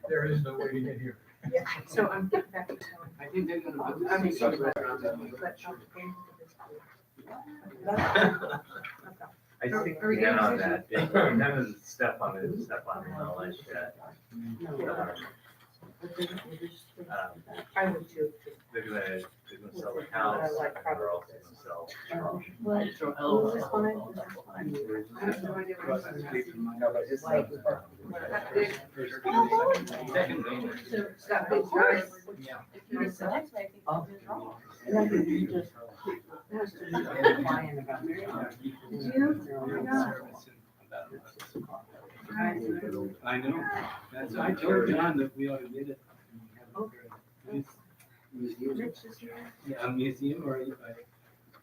There is no way to get here. So I'm getting back to. I think they're gonna build I mean, some restaurants in the I think, Are we yeah, getting on that, it kind of step on the knowledge that, I would too. they're gonna sell the house, and they're also gonna sell. Throw What was this one? I have no idea what it is. No, but his stuff is perfect. Second vein. So it's got big drive. Yeah. Did you? I know, that's, I told John that we ought to get it. Museum, Rich is here. yeah, a museum or a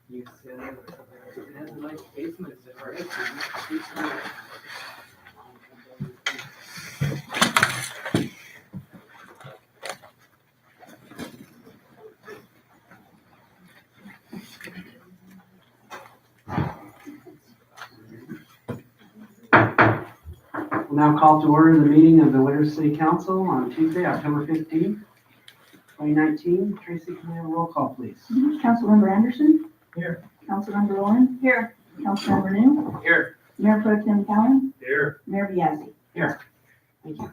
youth center or something. It has a nice basement, it's a restaurant. We'll now call to order the meeting of the Whittier City Council on Tuesday, October 15th, 2019. Tracy, can we have a roll call, please? Councilmember Anderson. Here. Councilmember Owen. Here. Councilmember New. Here. Mayor Pro Tem Cowan. Here. Mayor Biazzi. Thank you.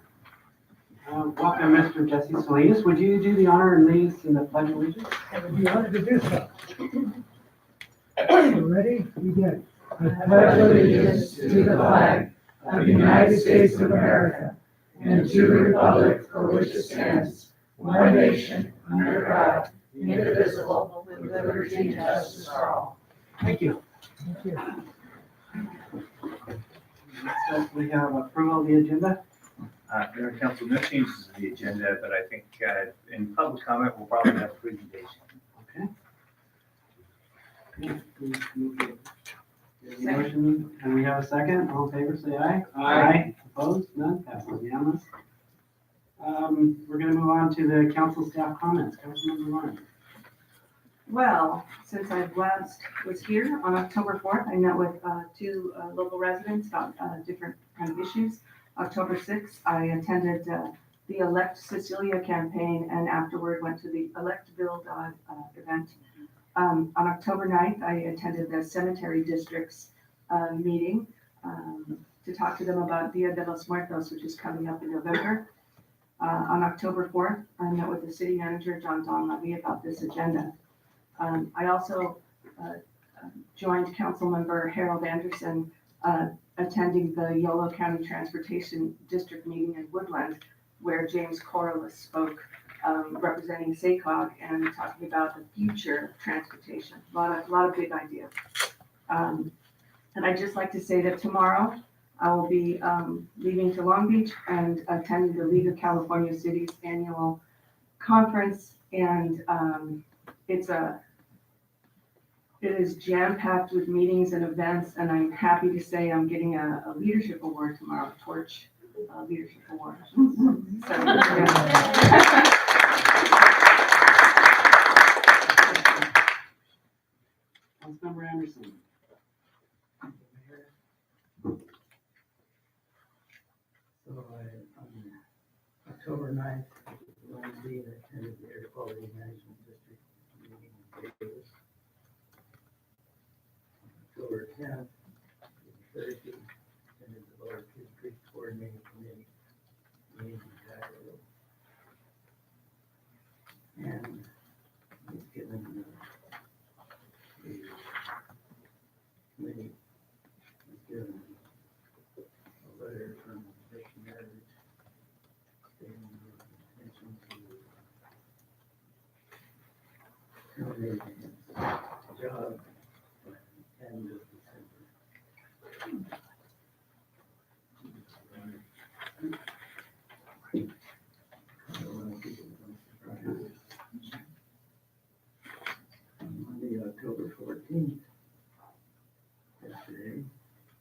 Welcome, Mr. Jesse Salinas. Would you do the honor and lead us in the Pledge of Allegiance? I would be honored to do so. Ready? Begin. I pledge allegiance to the flag of the United States of America and to the republic for which it stands, one nation, under God, indivisible, with liberty and justice for all. Thank you. Thank you. Next up, we have approval of the agenda. Mayor Council, no changes to the agenda, but I think, in public comment, we'll probably have a presentation. Okay. There's a motion, and we have a second. All in favor, say aye. Aye. Opposed? None? Passes unanimous. We're going to move on to the council staff comments. Councilmember Ryan. Well, since I last was here on October 4th, I met with two local residents about different kind of issues. October 6th, I attended the Elect Cecilia campaign and afterward went to the Elect Bill Dodd event. On October 9th, I attended the Cemetery District's meeting to talk to them about Dia de los Muertos, which is coming up in November. On October 4th, I met with the city manager, John Donlevy, about this agenda. I also joined Councilmember Harold Anderson attending the Yolo County Transportation District meeting in Woodland, where James Corliss spoke, representing SACOG and talking about the future of transportation. A lot of big ideas. And I'd just like to say that tomorrow I will be leaving to Long Beach and attending the League of California Cities annual conference. And it is jam-packed with meetings and events, and I'm happy to say I'm getting a leadership award tomorrow, Torch Leadership Award. So, yeah. Councilmember Anderson. So on October 9th, Wednesday, I attended the Air Quality Management District meeting in Davis. October 10th, Thursday, attended the Lower Kids Creek Coordinating Committee meeting in Tahoe. And was given the committee was given a letter from Vic Meredith stating his intention to terminate his job by the end of December. On Monday, October 14th, yesterday,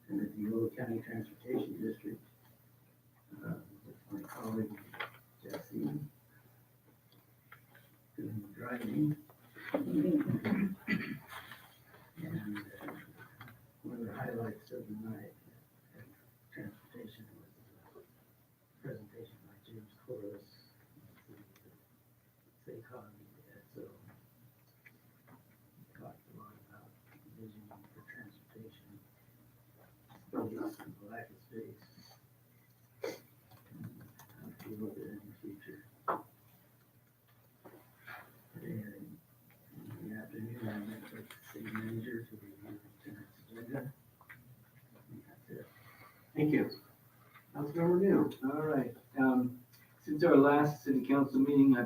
and at the Yolo County Transportation District, with my colleague Jesse, doing the driving. And Chorus, SACOG, and so talked a lot about vision for transportation, space, and lack of space. How to deal with it in the future. And in the afternoon, I met with the city manager to review tonight's agenda. I think that's it. Thank you. Councilmember New. All right, since our last city council meeting, I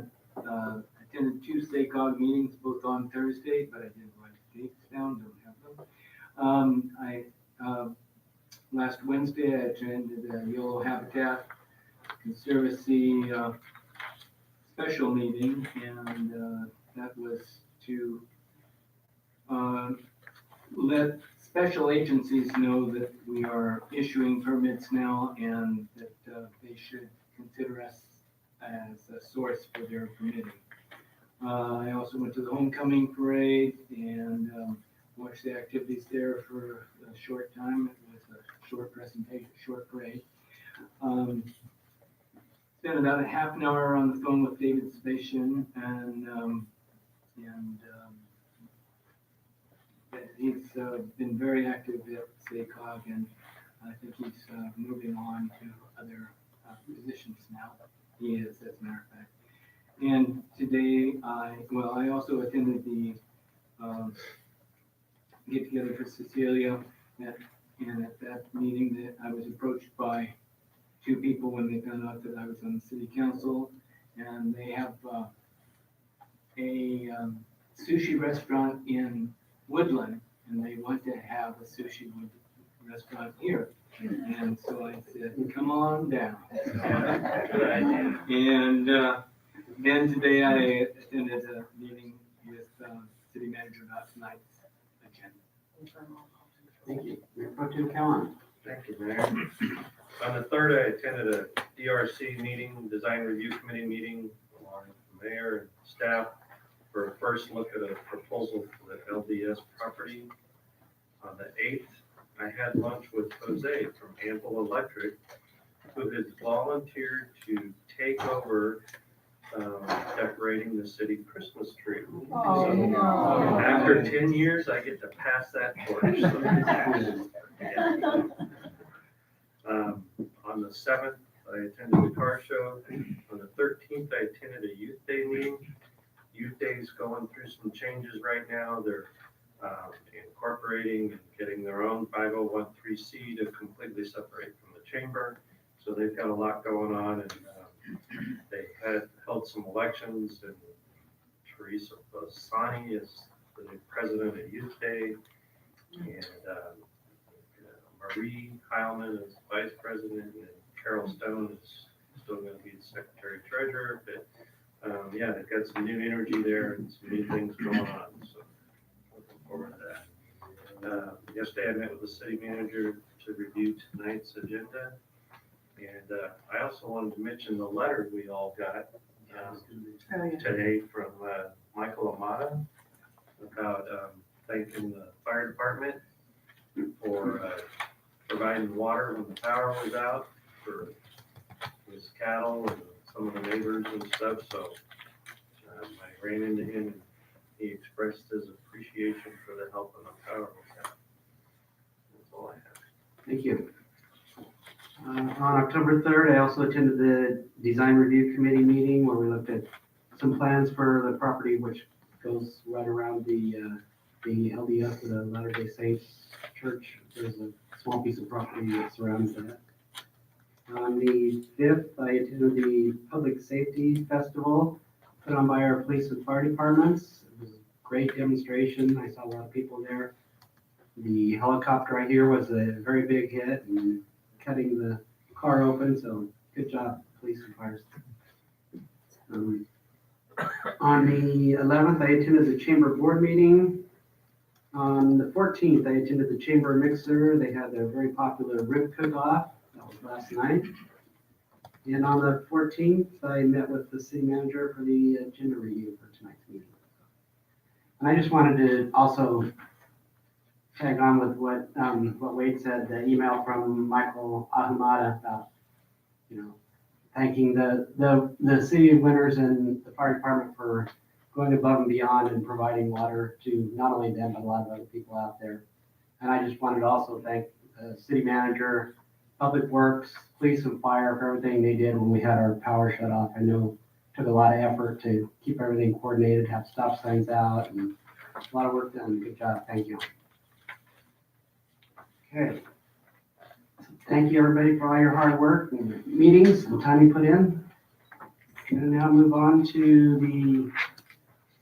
attended two SACOG meetings, both on Thursday, but I didn't write the dates down, don't have them. Last Wednesday, I attended the Yellow Habitat Conservancy special meeting, and that was to let special agencies know that we are issuing permits now and that they should consider us as a source for their permitting. I also went to the homecoming parade and watched the activities there for a short time. It was a short presentation, short parade. Spent about a half an hour on the phone with David Spatian, and he's been very active at SACOG, and I think he's moving on to other positions now. He is, as a matter of fact. And today, I also attended the get together for Cecilia, and at that meeting, that I was approached by two people when they found out that I was on the city council, and they have a sushi restaurant in Woodland, and they want to have a sushi restaurant here. And so I said, come on down. And then today I attended a meeting with city manager about tonight's agenda. Thank you. Mayor Pro Tem Callen. Thank you, Mayor. On the 3rd, I attended a DRC meeting, Design Review Committee meeting, along with the mayor and staff for a first look at a proposal for the LDS property. On the 8th, I had lunch with Jose from Ample Electric, who has volunteered to take over decorating the city Christmas tree. Oh, So, no. after 10 years, I get to pass that torch. So, yeah. On the 7th, I attended the car show. On the 13th, I attended a youth day meeting. Youth Day is going through some changes right now. They're incorporating and getting their own 5013C to completely separate from the chamber. So they've got a lot going on, and they had held some elections, and Teresa Bassani is the new president of Youth Day, and Marie Heilman is vice president, and Carol Stone is still going to be the secretary treasurer. But yeah, they've got some new energy there and some new things going on. So looking forward to that. Yesterday, I met with the city manager to review tonight's agenda. And I also wanted to mention the letter we all got today from Michael Amata about thanking the fire department for providing water when the power was out for his cattle and some of the neighbors and stuff. So I ran into him and he expressed his appreciation for the help and the power we got. That's all I have. Thank you. On October 3rd, I also attended the Design Review Committee meeting where we looked at some plans for the property which goes right around the LDS, the Latter-day Saints Church. There's a small piece of property that surrounds that. On the 5th, I attended the Public Safety Festival put on by our police and fire departments. It was a great demonstration. I saw a lot of people there. The helicopter I hear was a very big hit and cutting the car open, so good job, police and fires. On the 11th, I attended the chamber board meeting. On the 14th, I attended the chamber mixer. They had their very popular rib cook-off. That was last night. And on the 14th, I met with the city manager for the agenda review for tonight's meeting. And I just wanted to also tag on with what Wade said, the email from Michael Ahumada about, thanking the city of Winters and the fire department for going above and beyond and providing water to not only them, but a lot of other people out there. And I just wanted to also thank the city manager, Public Works, police and fire for everything they did when we had our power shut off. I know it took a lot of effort to keep everything coordinated, have stop signs out, and a lot of work done. Good job. Thank you. Okay. Thank you, everybody, for all your hard work and meetings and time you put in. And now move on to the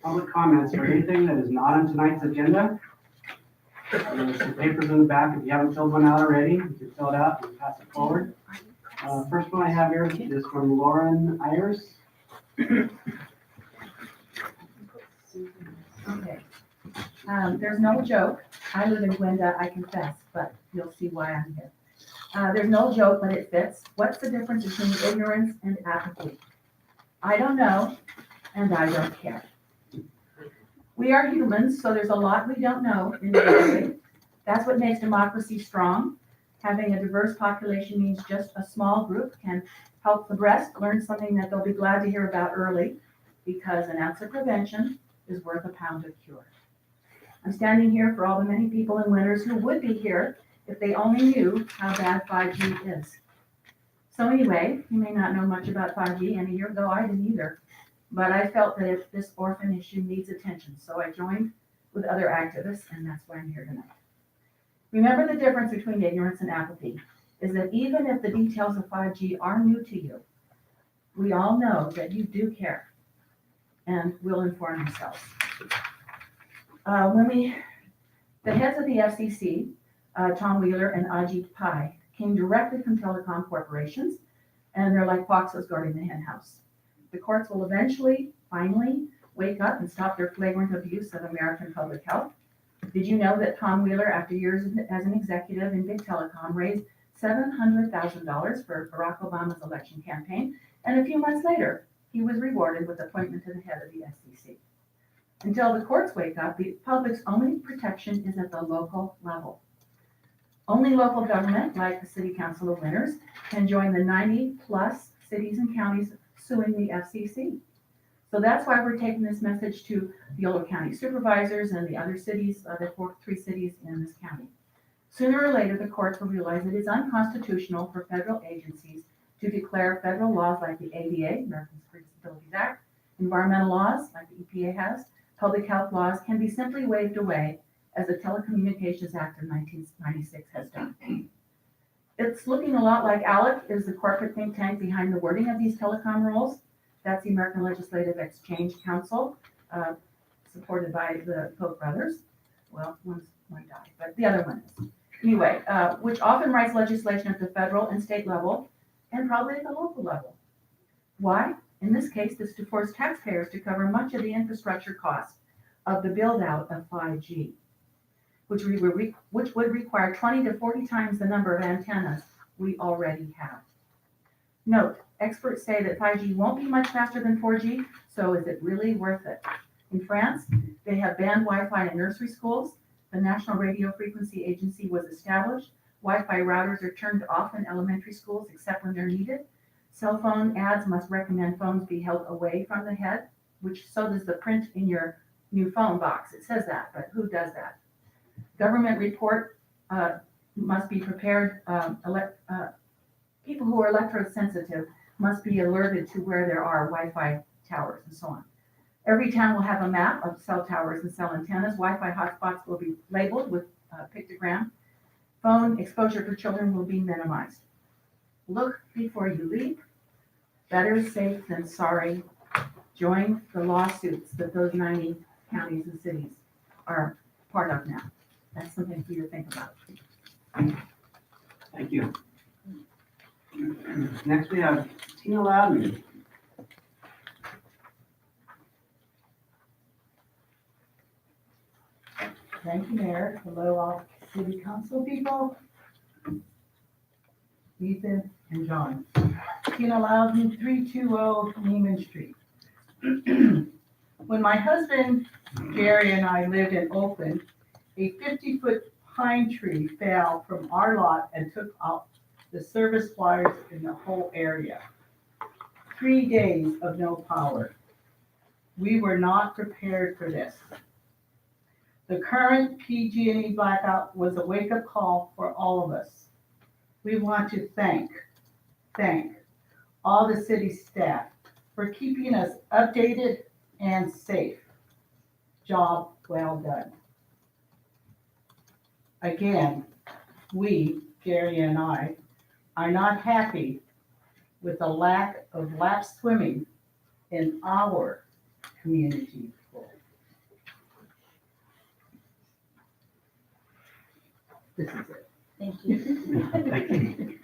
public comments for anything that is not on tonight's agenda. There's some papers in the back. If you haven't filled one out already, you can fill it out and pass it forward. First one I have here is from Lauren Ayers. Okay. There's no joke. I live in Gwenda, I confess, but you'll see why I'm here. There's no joke, but it fits. What's the difference between ignorance and apathy? I don't know, and I don't care. We are humans, so there's a lot we don't know individually. That's what makes democracy strong. Having a diverse population means just a small group can help the rest learn something that they'll be glad to hear about early, because an ounce of prevention is worth a pound of cure. I'm standing here for all the many people in Winters who would be here if they only knew how bad 5G is. So anyway, you may not know much about 5G, and a year ago I didn't either. But I felt that if this orphan issue needs attention, so I joined with other activists, and that's why I'm here tonight. Remember, the difference between ignorance and apathy is that even if the details of 5G are new to you, we all know that you do care and will inform yourselves. The heads of the FCC, Tom Wheeler and Ajit Pai, came directly from telecom corporations, and they're like foxes guarding the hen house. The courts will eventually, finally, wake up and stop their flagrant abuse of American public health. Did you know that Tom Wheeler, after years as an executive in big telecom, raised $700,000 for Barack Obama's election campaign, and a few months later, he was rewarded with appointment to the head of the FCC. Until the courts wake up, the public's only protection is at the local level. Only local government, like the City Council of Winters, can join the 90-plus cities and counties suing the FCC. So that's why we're taking this message to the Yolo County supervisors and the other cities, the 3 cities in this county. Sooner or later, the courts will realize it is unconstitutional for federal agencies to declare federal laws like the ADA, Americans with Disabilities Act, environmental laws like the EPA has, public health laws can be simply waved away, as the Telecommunications Act of 1996 has done. It's looking a lot like ALEC is the corporate think tank behind the wording of these telecom rules. That's the American Legislative Exchange Council, supported by the Koch brothers. Well, one died, but the other one is. Anyway, which often writes legislation at the federal and state level, and probably at the local level. Why? In this case, it's to force taxpayers to cover much of the infrastructure cost of the build-out of 5G, which would require 20 to 40 times the number of antennas we already have. Note, experts say that 5G won't be much faster than 4G, so is it really worth it? In France, they have banned Wi-Fi in nursery schools. The National Radio Frequency Agency was established. Wi-Fi routers are turned off in elementary schools except when they're needed. Cell phone ads must recommend phones be held away from the head, which so does the print in your new phone box. It says that, but who does that? Government report must be prepared. People who are electrosensitive must be alerted to where there are Wi-Fi towers and so on. Every town will have a map of cell towers and cell antennas. Wi-Fi hotspots will be labeled with a pictogram. Phone exposure for children will be minimized. Look before you leap. Better safe than sorry. Join the lawsuits that those 90 counties and cities are part of now. That's something for you to think about. Thank you. Next, we have Tina Loudon. Thank you, Mayor. Hello, all city council people. Ethan and John. Tina Loudon, 320 Neiman Street. When my husband Jerry and I lived in Oakland, a 50-foot pine tree fell from our lot and took out the service wires in the whole area. 3 days of no power. We were not prepared for this. The current PG&E blackout was a wake-up call for all of us. We want to thank all the city staff for keeping us updated and safe. Job well done. Again, we, Gary and I, are not happy with the lack of lap swimming in our community pool. This is it. Thank you. Thank you.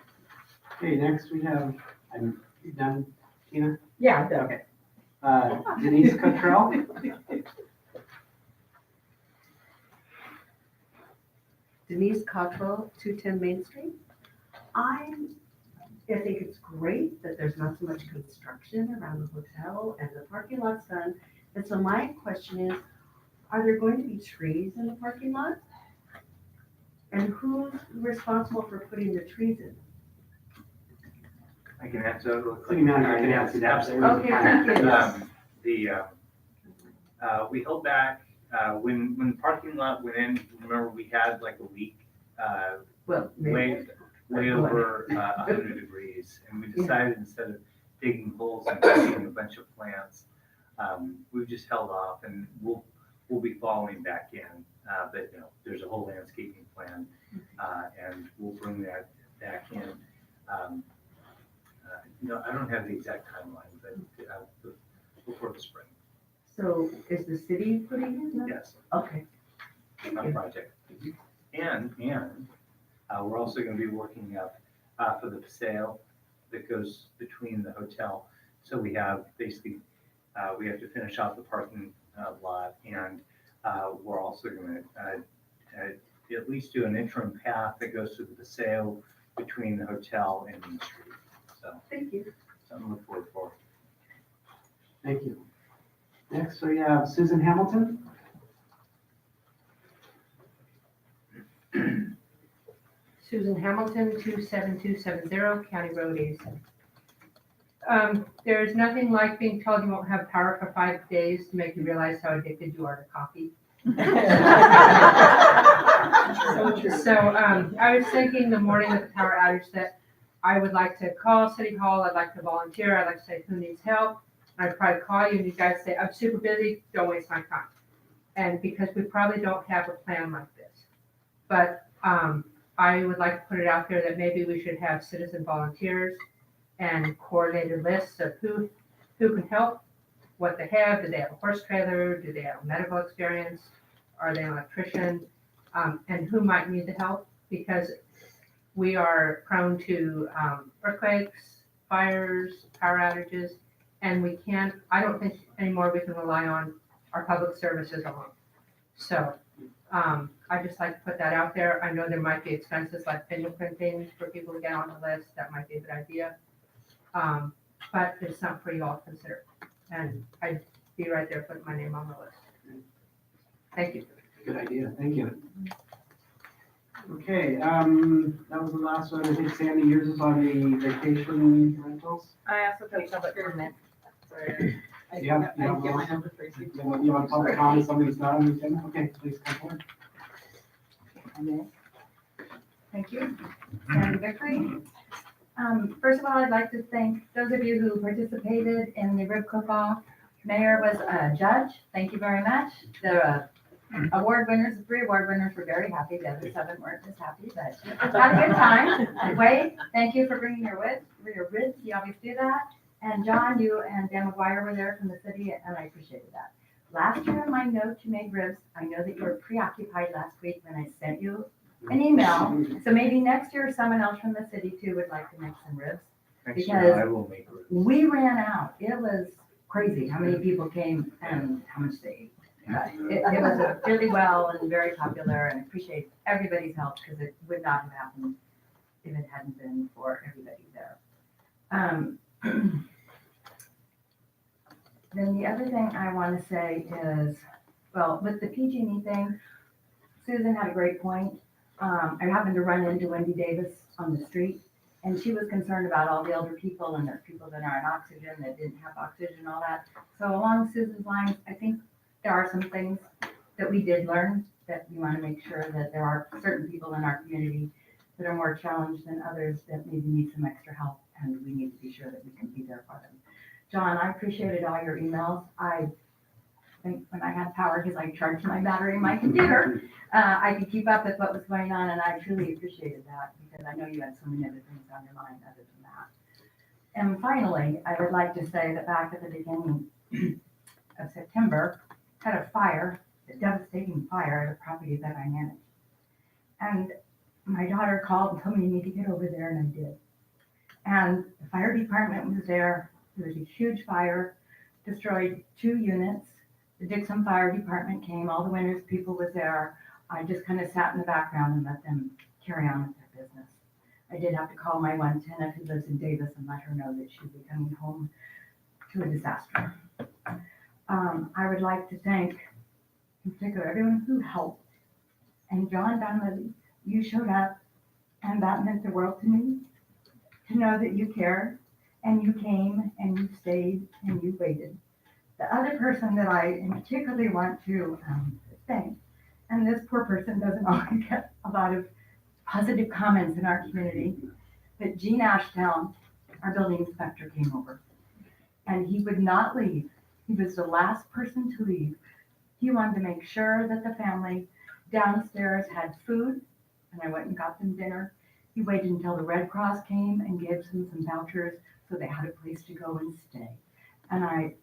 Okay, next we have, I'm done, Tina? Yeah, Okay. Denise Cottrell. Denise Cottrell, 210 Main Street. I think it's great that there's not so much construction around the hotel and the parking lot's done. And so my question is, are there going to be trees in the parking lot? And who's responsible for putting the trees in? I can answer. City manager can answer that. Absolutely. Okay, thank you. We held back, when the parking lot went in, remember we had like a week, Well, way over 100 degrees. And we decided instead of digging holes and planting a bunch of plants, we've just held off and we'll be following back in. But there's a whole landscaping plan, and we'll bring that back in. I don't have the exact timeline, but before the spring, so is the city putting in? yes, Okay. on project. And we're also gonna be working up for the sale that goes between the hotel. So we have basically, we have to finish off the parking lot, and we're also gonna at least do an interim path that goes through the sale between the hotel and Main Street. So Thank you. something to look forward for. Thank you. Next we have Susan Hamilton. Susan Hamilton, 27270 County Road 87. There's nothing like being told you won't have power for 5 days to make you realize how addicted you are to coffee. So I was thinking the morning of the power outage that I would like to call City Hall, I'd like to volunteer, I'd like to say who needs help. I'd probably call you and you guys say, I'm super busy, don't waste my time. And because we probably don't have a plan like this. But I would like to put it out there that maybe we should have citizen volunteers and coordinated lists of who can help, what they have. Do they have a horse trailer? Do they have medical experience? Are they an electrician? And who might need the help? Because we are prone to earthquakes, fires, power outages, and I don't think anymore we can rely on our public services alone. So I just like to put that out there. I know there might be expenses like fingerprinting for people to get on the list. That might be a good idea. But it's something for you all to consider. And I'd be right there putting my name on the list. Thank you. Good idea, thank you. Okay, that was the last one. I think Sandy, yours is on the vacation rentals. I also put public comment. Sorry. I Yeah, didn't yeah, get my well, number, Tracy. You want public comment, somebody's not on the agenda? Okay, please come forward. Thank you. And Victory. First of all, I'd like to thank those of you who participated in the rib cook-off. Mayor was a judge. Thank you very much. The award winners, the 3 award winners were very happy. The other 7 weren't as happy, but had a good time. Wade, thank you for bringing your ribs. You always do that. And John, you and Dan McGuire were there from the city, and I appreciated that. Last year in my note, you made ribs. I know that you were preoccupied last week when I sent you an email. So maybe next year, someone else from the city too would like to make some ribs. Next year, I will make it. We ran out. It was crazy how many people came and how much they ate. But it was really well and very popular, and I appreciate everybody's help because it would not have happened if it hadn't been for everybody there. Then the other thing I want to say is, well, with the PG&E thing, Susan had a great point. I happened to run into Wendy Davis on the street, And she was concerned about all the older people and there's people that are on oxygen that didn't have oxygen and all that. So along Susan's lines, I think there are some things that we did learn that we want to make sure that there are certain people in our community that are more challenged than others that maybe need some extra help, and we need to be sure that we can be there for them. John, I appreciated all your emails. I think when I had power, because I charged my battery in my computer, I could keep up with what was going on, and I truly appreciated that because I know you had so many other things on your mind other than that. And finally, I would like to say that back at the beginning of September, had a fire, a devastating fire at a property that I managed. And my daughter called and told me you need to get over there, and I did. And the fire department was there. There was a huge fire, destroyed 2 units. The Dixon Fire Department came, all the Winters people was there. I just kind of sat in the background and let them carry on with their business. I did have to call my one tenant who lives in Davis and let her know that she'd be coming home to a disaster. I would like to thank, in particular, everyone who helped. And John Dunleavy, you showed up, and that meant the world to me, to know that you cared, and you came, and you stayed, and you waited. The other person that I particularly want to thank, and this poor person doesn't always get a lot of positive comments in our community, but Gene Ashdown, our building inspector, came over, and he would not leave. He was the last person to leave. He wanted to make sure that the family downstairs had food, and I went and got them dinner. He waited until the Red Cross came and gave them some vouchers so they had a place to go and stay. And I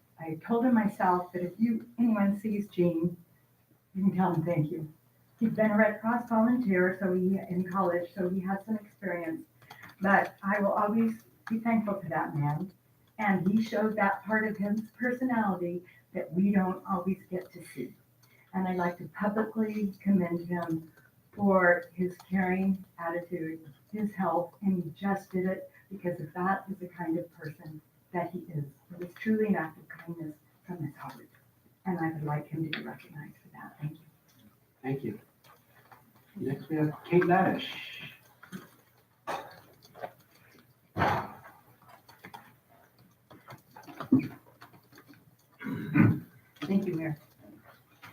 told him myself that if anyone sees Gene, you can tell him thank you. He'd been a Red Cross volunteer in college, so he had some experience. But I will always be thankful to that man. And he showed that part of his personality that we don't always get to see. And I'd like to publicly commend him for his caring attitude, his help, and he just did it because of that is the kind of person that he is. It was truly an act of kindness from his heart. And I would like him to be recognized for that. Thank you. Thank you. Next we have Kate Ladish. Thank you, Mayor.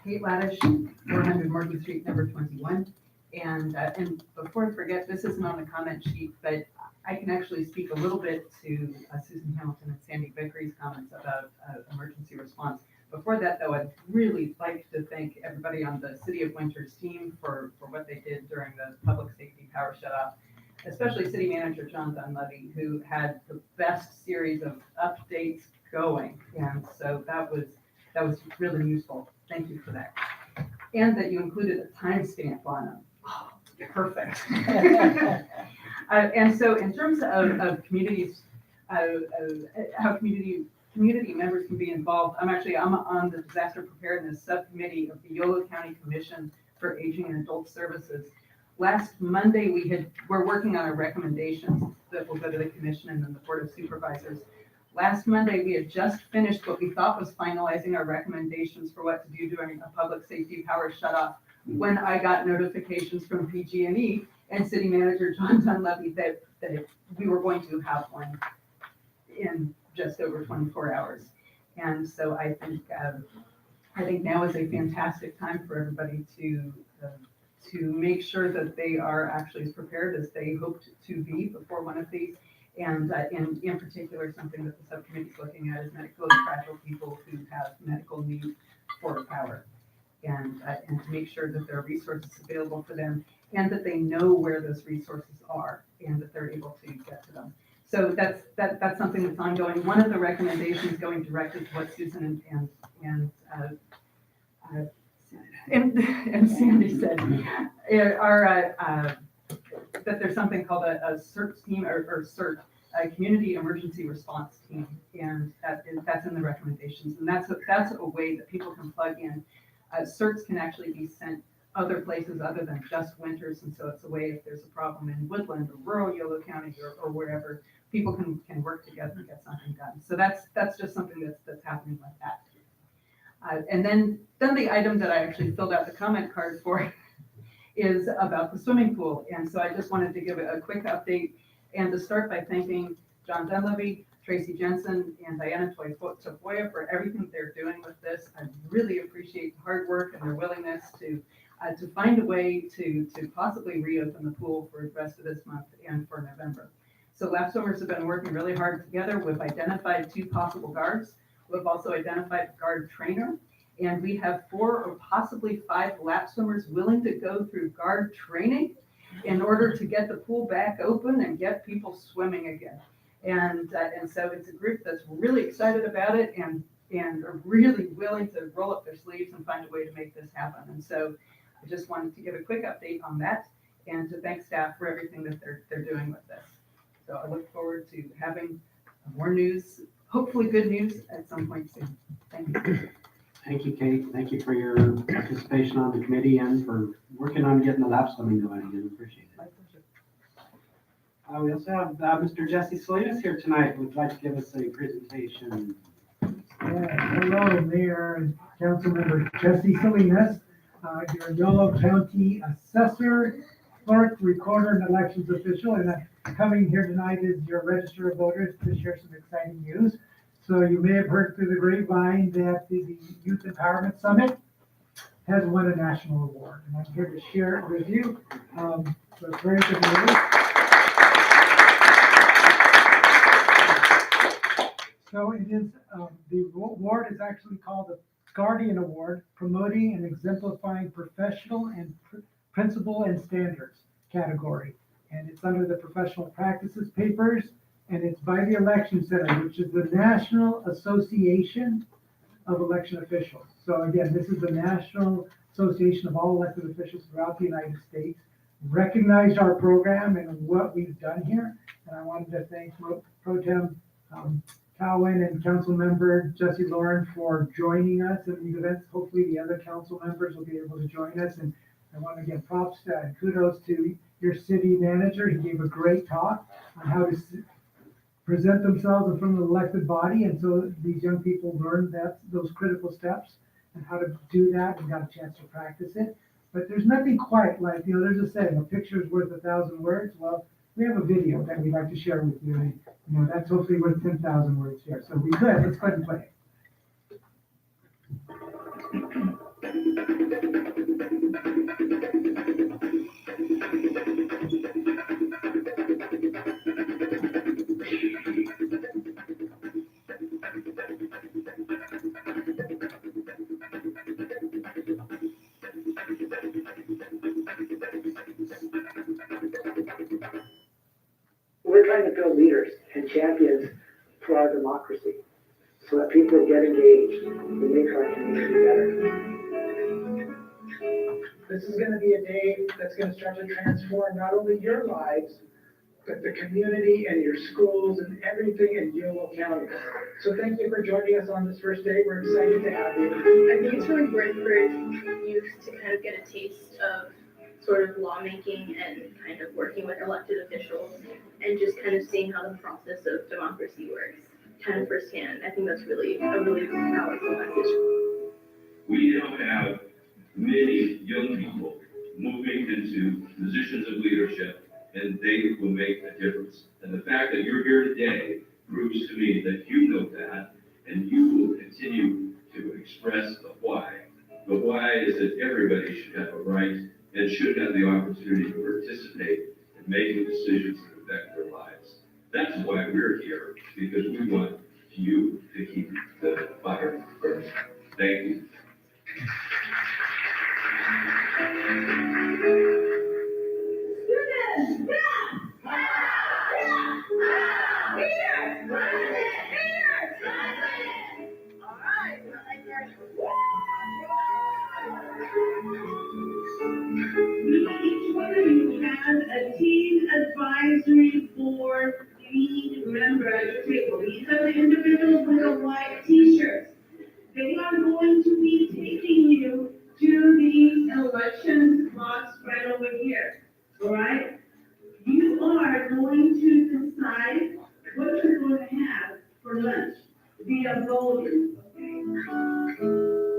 Kate Ladish, 400 Morgan Street, number 21. And before I forget, this isn't on the comment sheet, but I can actually speak a little bit to Susan Hamilton and Sandy Vickery's comments about emergency response. Before that, though, I'd really like to thank everybody on the City of Winters team for what they did during the public safety power shutoff, especially City Manager John Dunleavy, who had the best series of updates going. And so that was really useful. Thank you for that. And that you included a timestamp on them. Oh, perfect. And so in terms of communities, how community members can be involved, I'm on the disaster preparedness subcommittee of the Yolo County Commission for Aging and Adult Services. Last Monday, we're working on our recommendations that will go to the commission and then the Board of Supervisors. Last Monday, we had just finished what we thought was finalizing our recommendations for what to do during a public safety power shutoff when I got notifications from PG&E and City Manager John Dunleavy that we were going to have one in just over 24 hours. And so I think now is a fantastic time for everybody to make sure that they are actually as prepared as they hoped to be before one of these. And in particular, something that the subcommittee is looking at is medically fragile people who have medical need for power. And to make sure that there are resources available for them and that they know where those resources are and that they're able to get to them. So that's something that's ongoing. One of the recommendations going directly to what Susan and Sandy said are that there's something called a CERT team or CERT, a community emergency response team, and that's in the recommendations. And that's a way that people can plug in. CERTs can actually be sent other places other than just Winters, and so it's a way if there's a problem in Woodland or rural Yolo County or wherever, people can work together and get something done. So that's just something that's happening like that. And then the item that I actually filled out the comment card for is about the swimming pool. And so I just wanted to give a quick update. And to start by thanking John Dunleavy, Tracy Jensen, and Diana Tafoya for everything they're doing with this. I really appreciate the hard work and their willingness to find a way to possibly reopen the pool for the rest of this month and for November. So lap swimmers have been working really hard together. We've identified 2 possible guards. We've also identified a guard trainer. And we have 4 or possibly 5 lap swimmers willing to go through guard training in order to get the pool back open and get people swimming again. And so it's a group that's really excited about it and are really willing to roll up their sleeves and find a way to make this happen. And so I just wanted to give a quick update on that and to thank staff for everything that they're doing with this. So I look forward to having more news, hopefully good news at some point soon. Thank you. Thank you, Kate. Thank you for your participation on the committee and for working on getting the lap swimming going. I appreciate it. My pleasure. We also have Mr. Jesse Salinas here tonight, who would like to give us a presentation. Hello, Mayor and Councilmember Jesse Salinas, your Yolo County Assessor, Clerk, Recorder, and Elections Official, and I'm coming here tonight as your Register of Voters to share some exciting news. So you may have heard through the grapevine that the Youth Empowerment Summit has won a national award, and I'm here to share it with you. So it's very good news. So it is, the award is actually called the Guardian Award, promoting and exemplifying professional and principle and standards category. And it's under the professional practices papers, and it's by the Election Center, which is the National Association of Election Officials. So again, this is the National Association of all elected officials throughout the United States, recognized our program and what we've done here. And I wanted to thank Pro Tem Cowan and Council Member Jesse Lauren for joining us in these events. Hopefully the other council members will be able to join us. And I want to give props and kudos to your city manager. He gave a great talk on how to present themselves in front of the elected body. And so these young people learned those critical steps and how to do that and got a chance to practice it. But there's nothing quite like, there's a saying, a picture is worth 1,000 words. Well, we have a video that we'd like to share with you. And, that's hopefully worth 10,000 words here. So let's go ahead and play it. We're trying to build leaders and champions for our democracy so that people get engaged and make our community better. This is going to be a day that's going to start to transform not only your lives, but the community and your schools and everything in Yolo County. So thank you for joining us on this first day. We're excited to have you. I think it's really important for youth to kind of get a taste of sort of lawmaking and kind of working with elected officials and just kind of seeing how the process of democracy works kind of firsthand. I think that's really a really powerful message. We now have many young people moving into positions of leadership, and they will make a difference. And the fact that you're here today proves to me that you know that, and you will continue to express the why. The why is that everybody should have a right and should have the opportunity to participate in making decisions that affect their lives. That's why we're here, because we want you to keep the fire burning. Thank you. Each one of you has a teen advisory board lead member at your table. These are the individuals with the white t-shirts. They are going to be taking you to the elections box right over here. All right? You are going to decide what you're going to have for lunch via voting.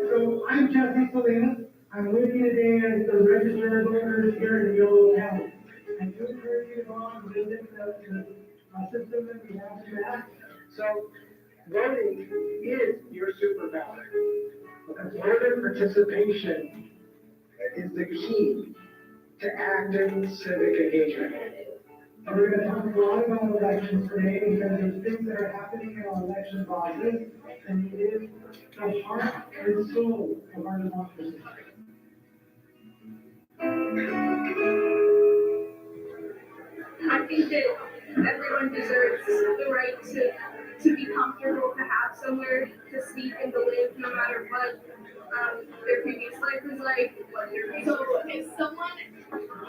So I'm Jesse Salinas. I'm with you today as the Register of Voters here in Yolo County. I do encourage you to go on and visit the system that we have in that. So voting is your superpower. Because voter participation is the key to active civic engagement. And we're gonna talk a lot about elections today because there's things that are happening in our election process, and it is the heart and soul of our democracy. I think that everyone deserves the right to be comfortable, to have somewhere to sleep and to live, no matter what their previous life was like. So if someone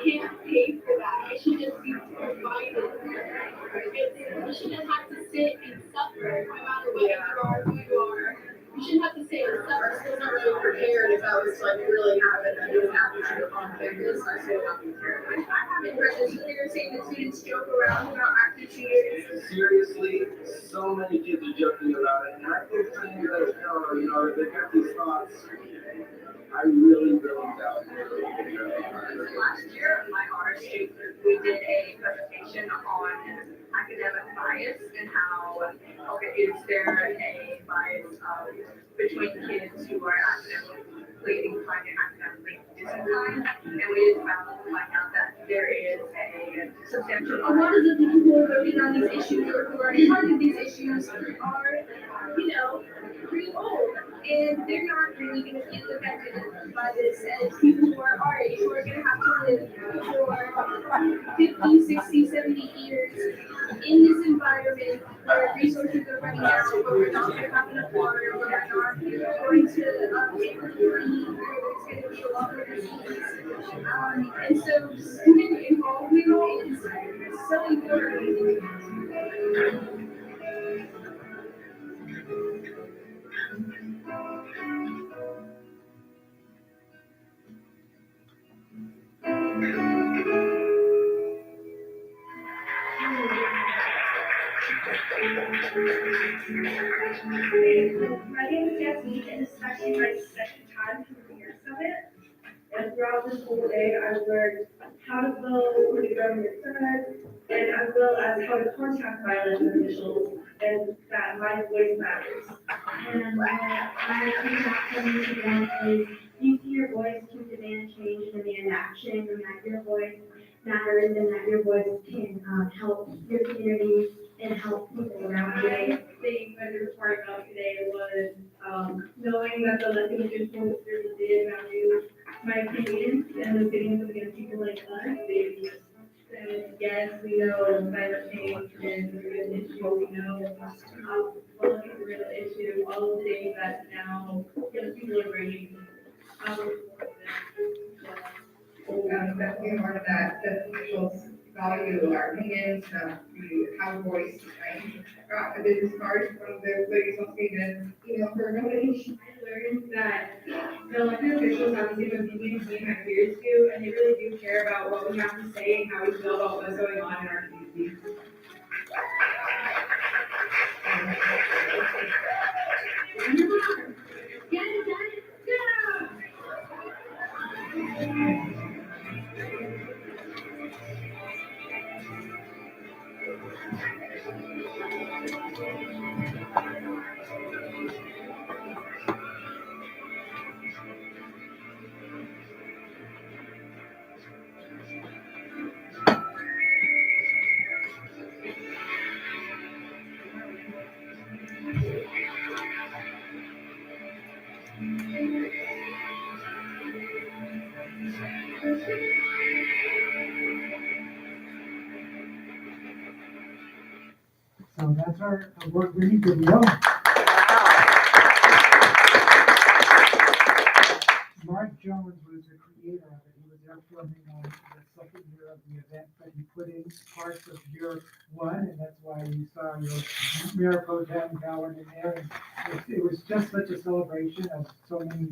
can't pay for that, it should just be provided. You shouldn't have to sit and suffer, no matter what you are, who you are. You shouldn't have to sit and suffer. I was not really prepared if I was like really happened, I didn't have to show on campus, I still not prepared. I haven't read this, so you're saying that students joke around about active shooters. Seriously, so many kids are joking about it, and I think saying that, you know, they've got these thoughts. I really doubt it. Last year, my honors student group, we did a presentation on academic bias and how, is there a bias between kids who are academically inclined and academically disinclined? And we did find out that there is a substantial. A lot of the people who are voting on these issues or who are in charge of these issues are, pretty old. And they're not really going to feel affected by this as people who are our age, who are going to have to live for 50, 60, 70 years in this environment where resources are running out, but we're not going to have enough water, we're not going to get free, where there's going to be a lot of disease. And so student involvement is so important. My name is Jasmine, and this is actually my second time to the Mayor Summit. And throughout this whole day, I've learned how to vote, what the government says, and as well as how to contact my elected officials, and that my voice matters. And my feedback from you today is use your voice to demand change and demand action, and that your voice matters, and that your voice can help your community and help people around you. I think that your part about today was knowing that the elected officials really did value my opinions and the opinions of against people like us. They said, yes, we know climate change is a real issue. We know politics is a real issue. All the things that now young people are bringing. Definitely learned that officials value our opinions, we have a voice, right? Got a business card from the ladies on stage and for a donation. I learned that the elected officials have the same opinions we my peers do, and they really do care about what we have to say and how we feel about what's going on in our community. So that's our award winning video. Mark Jones was the creator of it. He was there filming on the second year of the event, but he put in parts of year one, and that's why you saw your Mayor Pro Tem Gowan in there. And it was just such a celebration of so many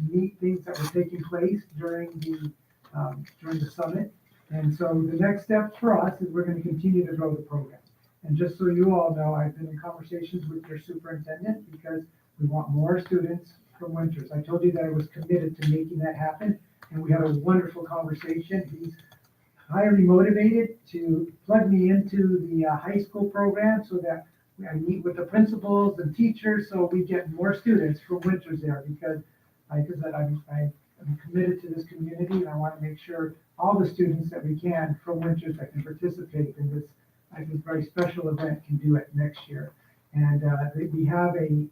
neat things that were taking place during the summit. And so the next step for us is we're going to continue to grow the program. And just so you all know, I've been in conversations with your superintendent because we want more students from Winters. I told you that I was committed to making that happen, and we had a wonderful conversation. He's highly motivated to plug me into the high school program so that I meet with the principals and teachers, so we get more students from Winters there, because like I said, I'm committed to this community, and I want to make sure all the students that we can from Winters that can participate in this, I think, very special event can do it next year. And we have a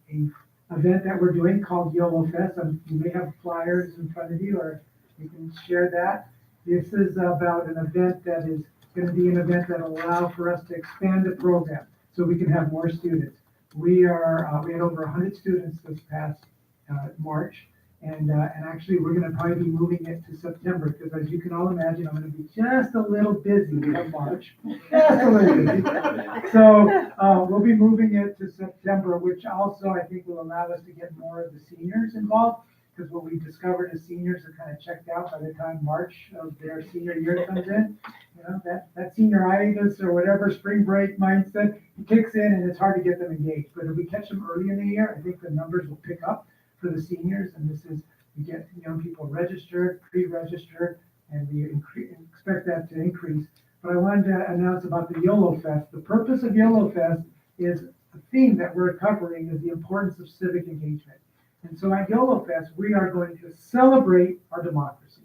event that we're doing called YOLO Fest. You may have flyers in front of you, or you can share that. This is about an event that is going to be an event that will allow for us to expand the program so we can have more students. We had over 100 students this past March, and actually we're going to probably be moving it to September, because as you can all imagine, I'm going to be just a little busy in March, just a little busy. So we'll be moving it to September, which also I think will allow us to get more of the seniors involved, because what we discovered is seniors are kind of checked out by the time March of their senior year comes in. You know, that senioritis or whatever spring break mindset kicks in, and it's hard to get them engaged. But if we catch them early in the year, I think the numbers will pick up for the seniors, and we get young people registered, pre-registered, and we expect that to increase. But I wanted to announce about the YOLO Fest. The purpose of YOLO Fest is a theme that we're covering is the importance of civic engagement. And so at YOLO Fest, we are going to celebrate our democracy.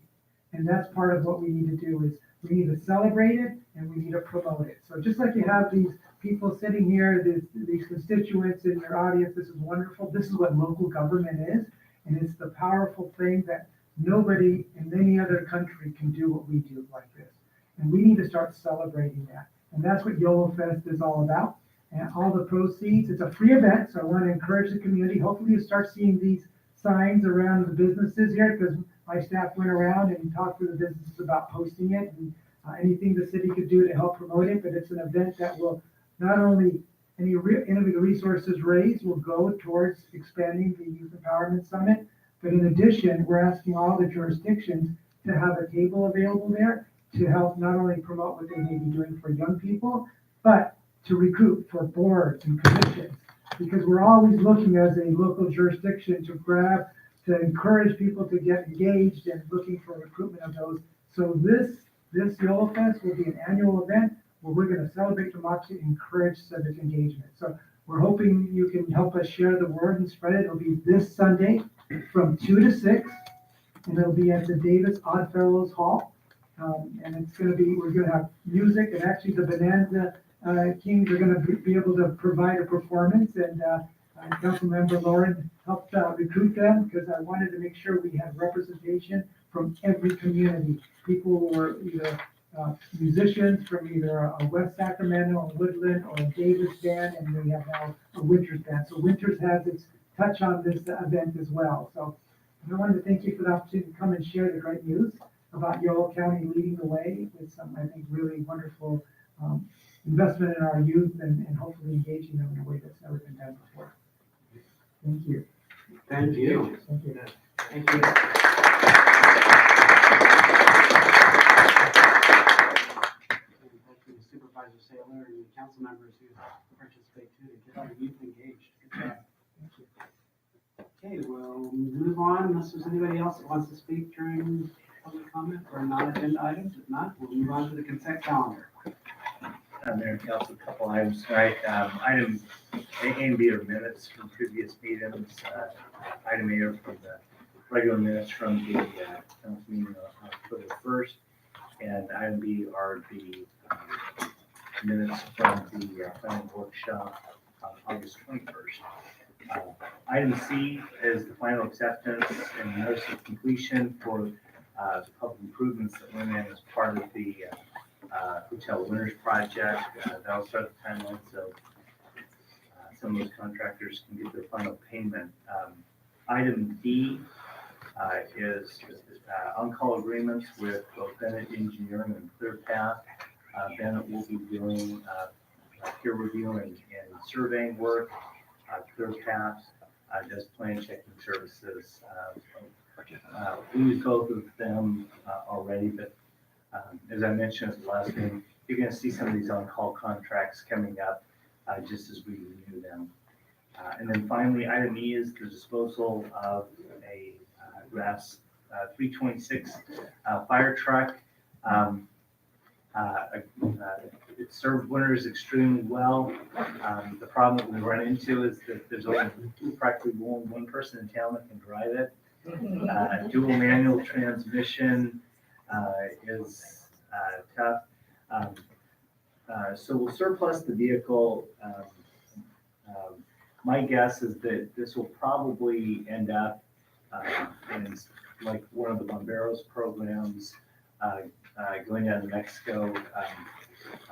And that's part of what we need to do is we need to celebrate it and we need to promote it. So just like you have these people sitting here, these constituents in your audience, this is wonderful. This is what local government is. And it's the powerful thing that nobody in any other country can do what we do like this. And we need to start celebrating that. And that's what YOLO Fest is all about. And all the proceeds, it's a free event, so I want to encourage the community. Hopefully you start seeing these signs around the businesses here, because my staff went around and talked to the businesses about posting it and anything the city could do to help promote it. But it's an event that will not only any innovative resources raised will go towards expanding the Youth Empowerment Summit, but in addition, we're asking all the jurisdictions to have a table available there to help not only promote what they may be doing for young people, but to recruit for boards and commissions, because we're always looking as a local jurisdiction to encourage people to get engaged and looking for recruitment of those. So this YOLO Fest will be an annual event where we're going to celebrate democracy and encourage civic engagement. So we're hoping you can help us share the word and spread it. It'll be this Sunday from 2 to 6, and it'll be at the Davis Oddfellows Hall. And we're going to have music, and actually the Bonanza Kings are going to be able to provide a performance, and Councilmember Lauren helped recruit them, because I wanted to make sure we had representation from every community. People who were either musicians from either a West Sacramento, a Woodland, or a Davis band, and we have now a Winters band. So Winters has its touch on this event as well. So I wanted to thank you for the opportunity to come and share the great news about Yolo County leading the way with some, I think, really wonderful investment in our youth and hopefully engaging them in a way that's never been done before. Thank you. Thank you. Thank you. Thank you. Thank you, Supervisor Saylor and the council members who participate too, to get our youth engaged. Good job. Okay, we'll move on unless there's anybody else that wants to speak during public comment or non-agenda items. If not, we'll move on to the consent calendar. Mayor and Council, a couple items tonight. Item A and B are minutes from previous meetings. Item A are from the regular minutes from the council meeting on October 1st. And item B are the minutes from the planning workshop on August 21st. Item C is the final acceptance and notice of completion for the public improvements that went in as part of the Hotel Winners project. That'll start the timeline, so some of those contractors can get their final payment. Item D is on-call agreements with both Bennett Engineering and ClearPath. Bennett will be doing peer review and surveying work. ClearPath does plan checking services. We use both of them already, but as I mentioned at the last meeting, you're going to see some of these on-call contracts coming up just as we renew them. And then finally, item E is the disposal of a RAS 326 fire truck. It served winners extremely well. The problem that we run into is that there's only practically one person in town that can drive it. Dual manual transmission is tough. So we'll surplus the vehicle. My guess is that this will probably end up in like one of the Bomberos programs, going down to Mexico.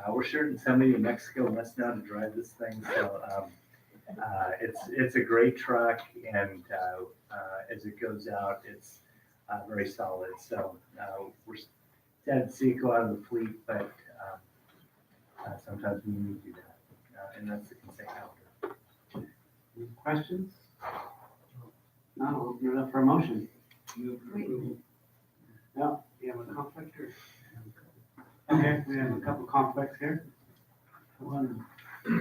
We're shooting somebody in Mexico wants now to drive this thing, so it's a great truck, and as it goes out, it's very solid. So we're sad to see it go out of the fleet, but sometimes we need to do that, and that's the consent calendar. Any questions? No, I'll open it up for a motion. No, you have a conflict or? Okay, we have a couple conflicts here. One. My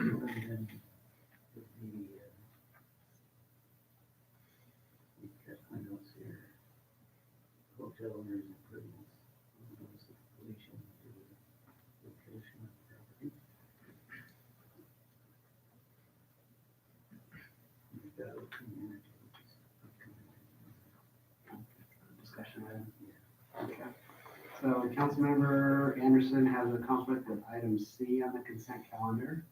notes here. Hotel owners improvements. Completion to the location of the property. We've got a community, which is upcoming. Discussion item. Okay. So Councilmember Anderson has a conflict with item C on the consent calendar.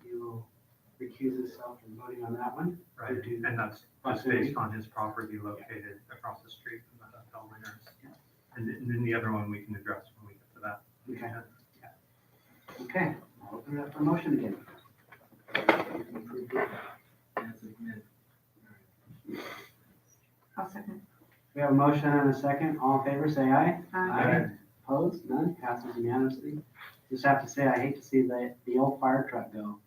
He will recuse himself from voting on that one. Right, and that's based on his property located across the street from the hotel winners. And then the other one we can address when we get to that. Okay. Okay, I'll open it up for motion again. I'll second. We have a motion and a second. All in favor, say aye. Aye. Opposed? None? Passes unanimously. Just have to say, I hate to see the old fire truck go.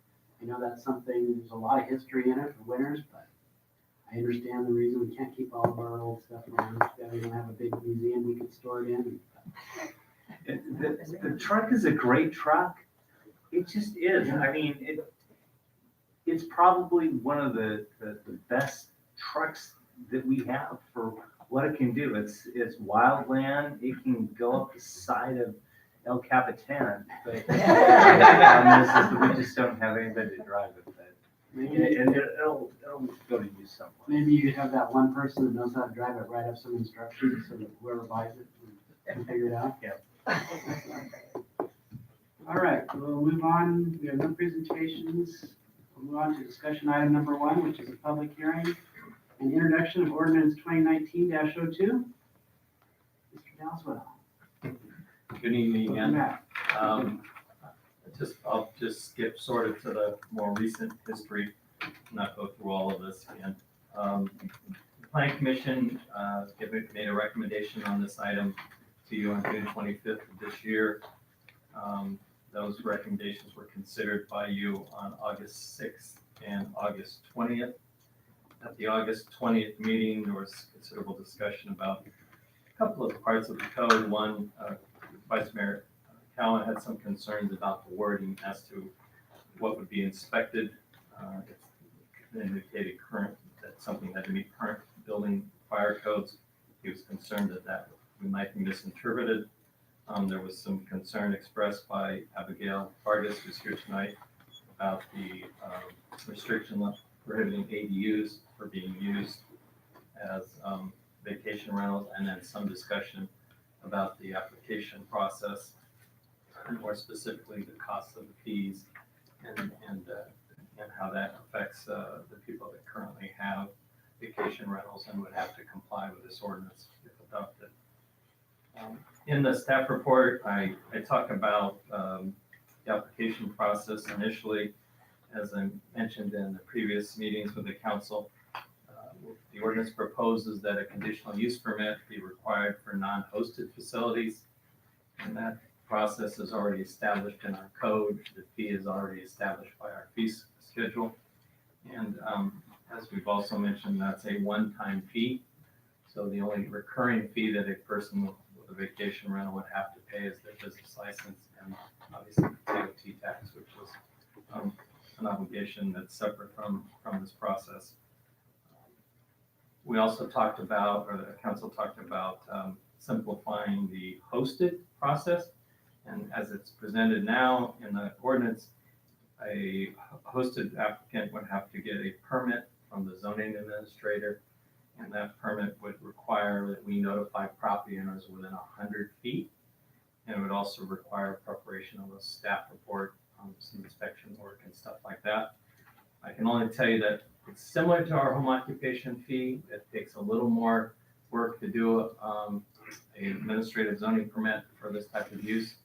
I know that's something, there's a lot of history in it for winners, but I understand the reason we can't keep all of our old stuff around. We don't have a big museum we can store it in. The truck is a great truck. It just is. I mean, it's probably one of the best trucks that we have for what it can do. It's wildland. It can go up the side of El Capitan, but the problem is that we just don't have anybody to drive it. But and it'll go to use somewhere. Maybe you have that one person that knows how to drive it, write up some instructions so that whoever buys it can figure it out. Yeah. All right, we'll move on. We have no presentations. We'll move on to discussion item number 1, which is a public hearing and introduction of ordinance 2019-02. Mr. Dowswell. Good evening Welcome again. back. I'll just skip sort of to the more recent history, not go through all of this again. The Planning Commission made a recommendation on this item to you on June 25th of this year. Those recommendations were considered by you on August 6th and August 20th. At the August 20th meeting, there was considerable discussion about a couple of parts of the code. One, Vice Mayor Cowan had some concerns about the wording as to what would be inspected. It indicated that something had to meet current building fire codes. He was concerned that we might be misinterpreted. There was some concern expressed by Abigail Vargas, who's here tonight, about the restriction prohibiting ADUs for being used as vacation rentals, and then some discussion about the application process, and more specifically the cost of the fees and how that affects the people that currently have vacation rentals and would have to comply with this ordinance if adopted. In the staff report, I talk about the application process initially. As I mentioned in the previous meetings with the council, the ordinance proposes that a conditional use permit be required for non-hosted facilities. And that process is already established in our code. The fee is already established by our fee schedule. And as we've also mentioned, that's a one-time fee. So the only recurring fee that a person with a vacation rental would have to pay is their business license and obviously the TOT tax, which was an obligation that's separate from this process. We also talked about, or the council talked about, simplifying the hosted process. And as it's presented now in the ordinance, a hosted applicant would have to get a permit from the zoning administrator. And that permit would require that we notify property owners within 100 feet. And it would also require preparation of a staff report, some inspection work and stuff like that. I can only tell you that it's similar to our home occupation fee. It takes a little more work to do an administrative zoning permit for this type of use.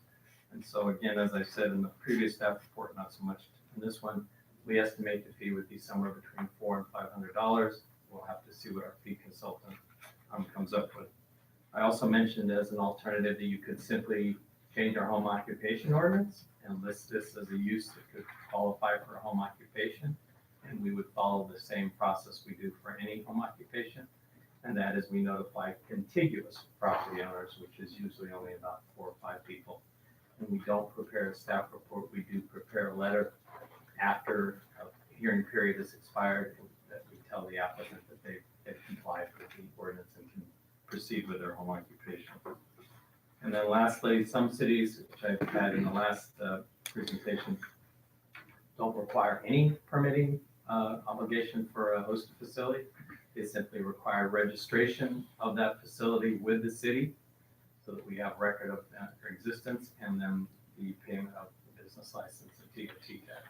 And so again, as I said in the previous staff report, not so much in this one, we estimate the fee would be somewhere between $400 and $500. We'll have to see what our fee consultant comes up with. I also mentioned as an alternative that you could simply change our home occupation ordinance and list this as a use that could qualify for a home occupation. And we would follow the same process we do for any home occupation. And that is we notify contiguous property owners, which is usually only about 4 or 5 people. And we don't prepare a staff report. We do prepare a letter after a hearing period is expired that we tell the applicant that they've complied with the ordinance and can proceed with their home occupation. And then lastly, some cities, which I've had in the last presentation, don't require any permitting obligation for a hosted facility. They simply require registration of that facility with the city so that we have record of their existence, and then the payment of the business license and TOT tax.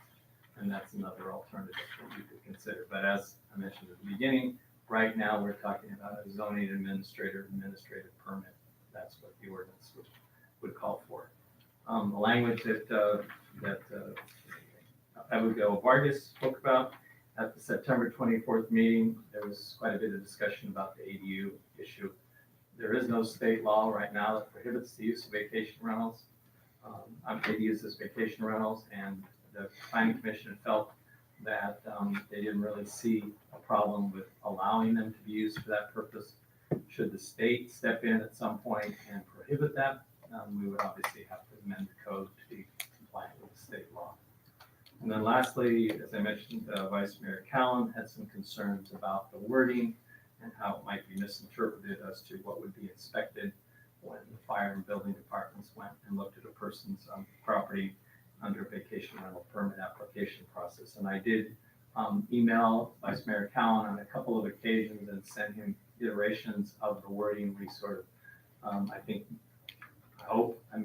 And that's another alternative that you could consider. But as I mentioned at the beginning, right now we're talking about a zoning administrative permit. That's what the ordinance would call for. The language that Abigail Vargas spoke about at the September 24th meeting, there was quite a bit of discussion about the ADU issue. There is no state law right now that prohibits the use of vacation rentals. ADUs as vacation rentals, and the planning commission felt that they didn't really see a problem with allowing them to be used for that purpose. Should the state step in at some point and prohibit that, we would obviously have to amend the code to be compliant with the state law. And then lastly, as I mentioned, Vice Mayor Callen had some concerns about the wording and how it might be misinterpreted as to what would be inspected when the fire and building departments went and looked at a person's property under a vacation rental permit application process. And I did email Vice Mayor Callen on a couple of occasions and send him iterations of the wording. We sort of, I hope I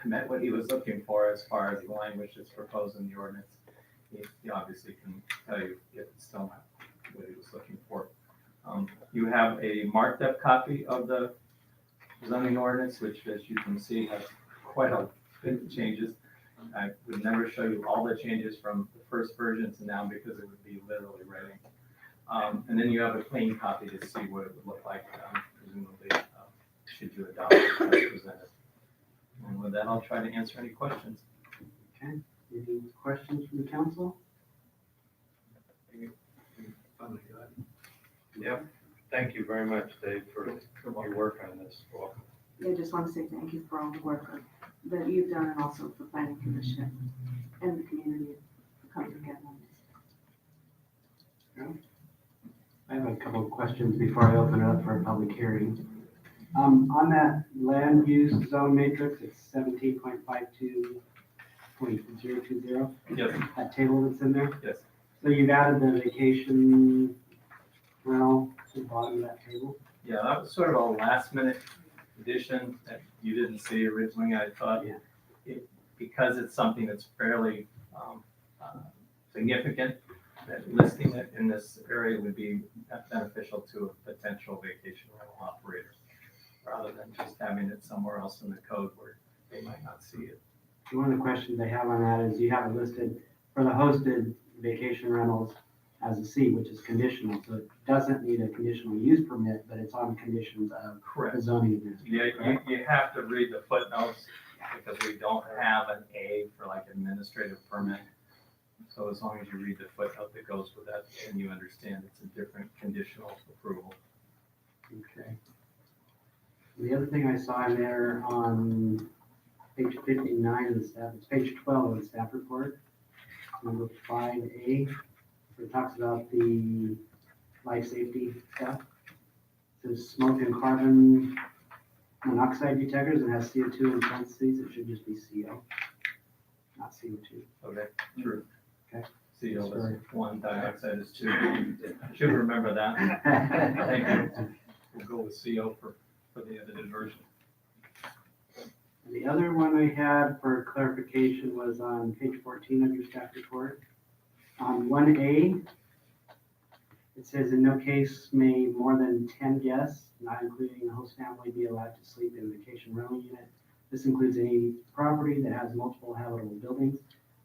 met what he was looking for as far as the language that's proposed in the ordinance. He obviously can tell you if it's still not what he was looking for. You have a marked up copy of the zoning ordinance, which, as you can see, has quite a bit of changes. I would never show you all the changes from the first version to now because it would be literally writing. And then you have a clean copy to see what it would look like, presumably, should you adopt it as presented. And with that, I'll try to answer any questions. Okay, any questions from the council? Yeah, thank you very much, Dave, for your work on this. Welcome. I just want to say thank you for all the work that you've done, and also for planning commission and the community for coming together on this. I have a couple of questions before I open it up for a public hearing. On that land use zone matrix, it's 17.52.020. Yes. That table that's in there? Yes. So you've added the vacation rental to the bottom of that table? Yeah, that was sort of a last minute addition that you didn't see originally. I thought because it's something that's fairly significant, that listing it in this area would be beneficial to a potential vacation rental operator, rather than just having it somewhere else in the code where they might not see it. One of the questions I have on that is you have it listed for the hosted vacation rentals as a C, which is conditional, so it doesn't need a conditional use permit, but it's on conditions of the zoning administrator. Yeah, you have to read the footnotes because we don't have an A for like administrative permit. So as long as you read the footnote that goes with that, and you understand it's a different conditional approval. Okay. The other thing I saw in there on page 59 of the staff, it's page 12 of the staff report, number 5A, where it talks about the life safety stuff. It says smoke and carbon monoxide detectors and has CO2 in parentheses, it should just be CO, not CO2. Okay, true. Okay. CO is 1, dioxide is 2. I should remember that. Thank you. We'll go with CO for the edited version. And the other one I had for clarification was on page 14 of your staff report. On 1A, it says in no case may more than 10 guests, not including the host family, be allowed to sleep in a vacation rental unit. This includes any property that has multiple habitable buildings.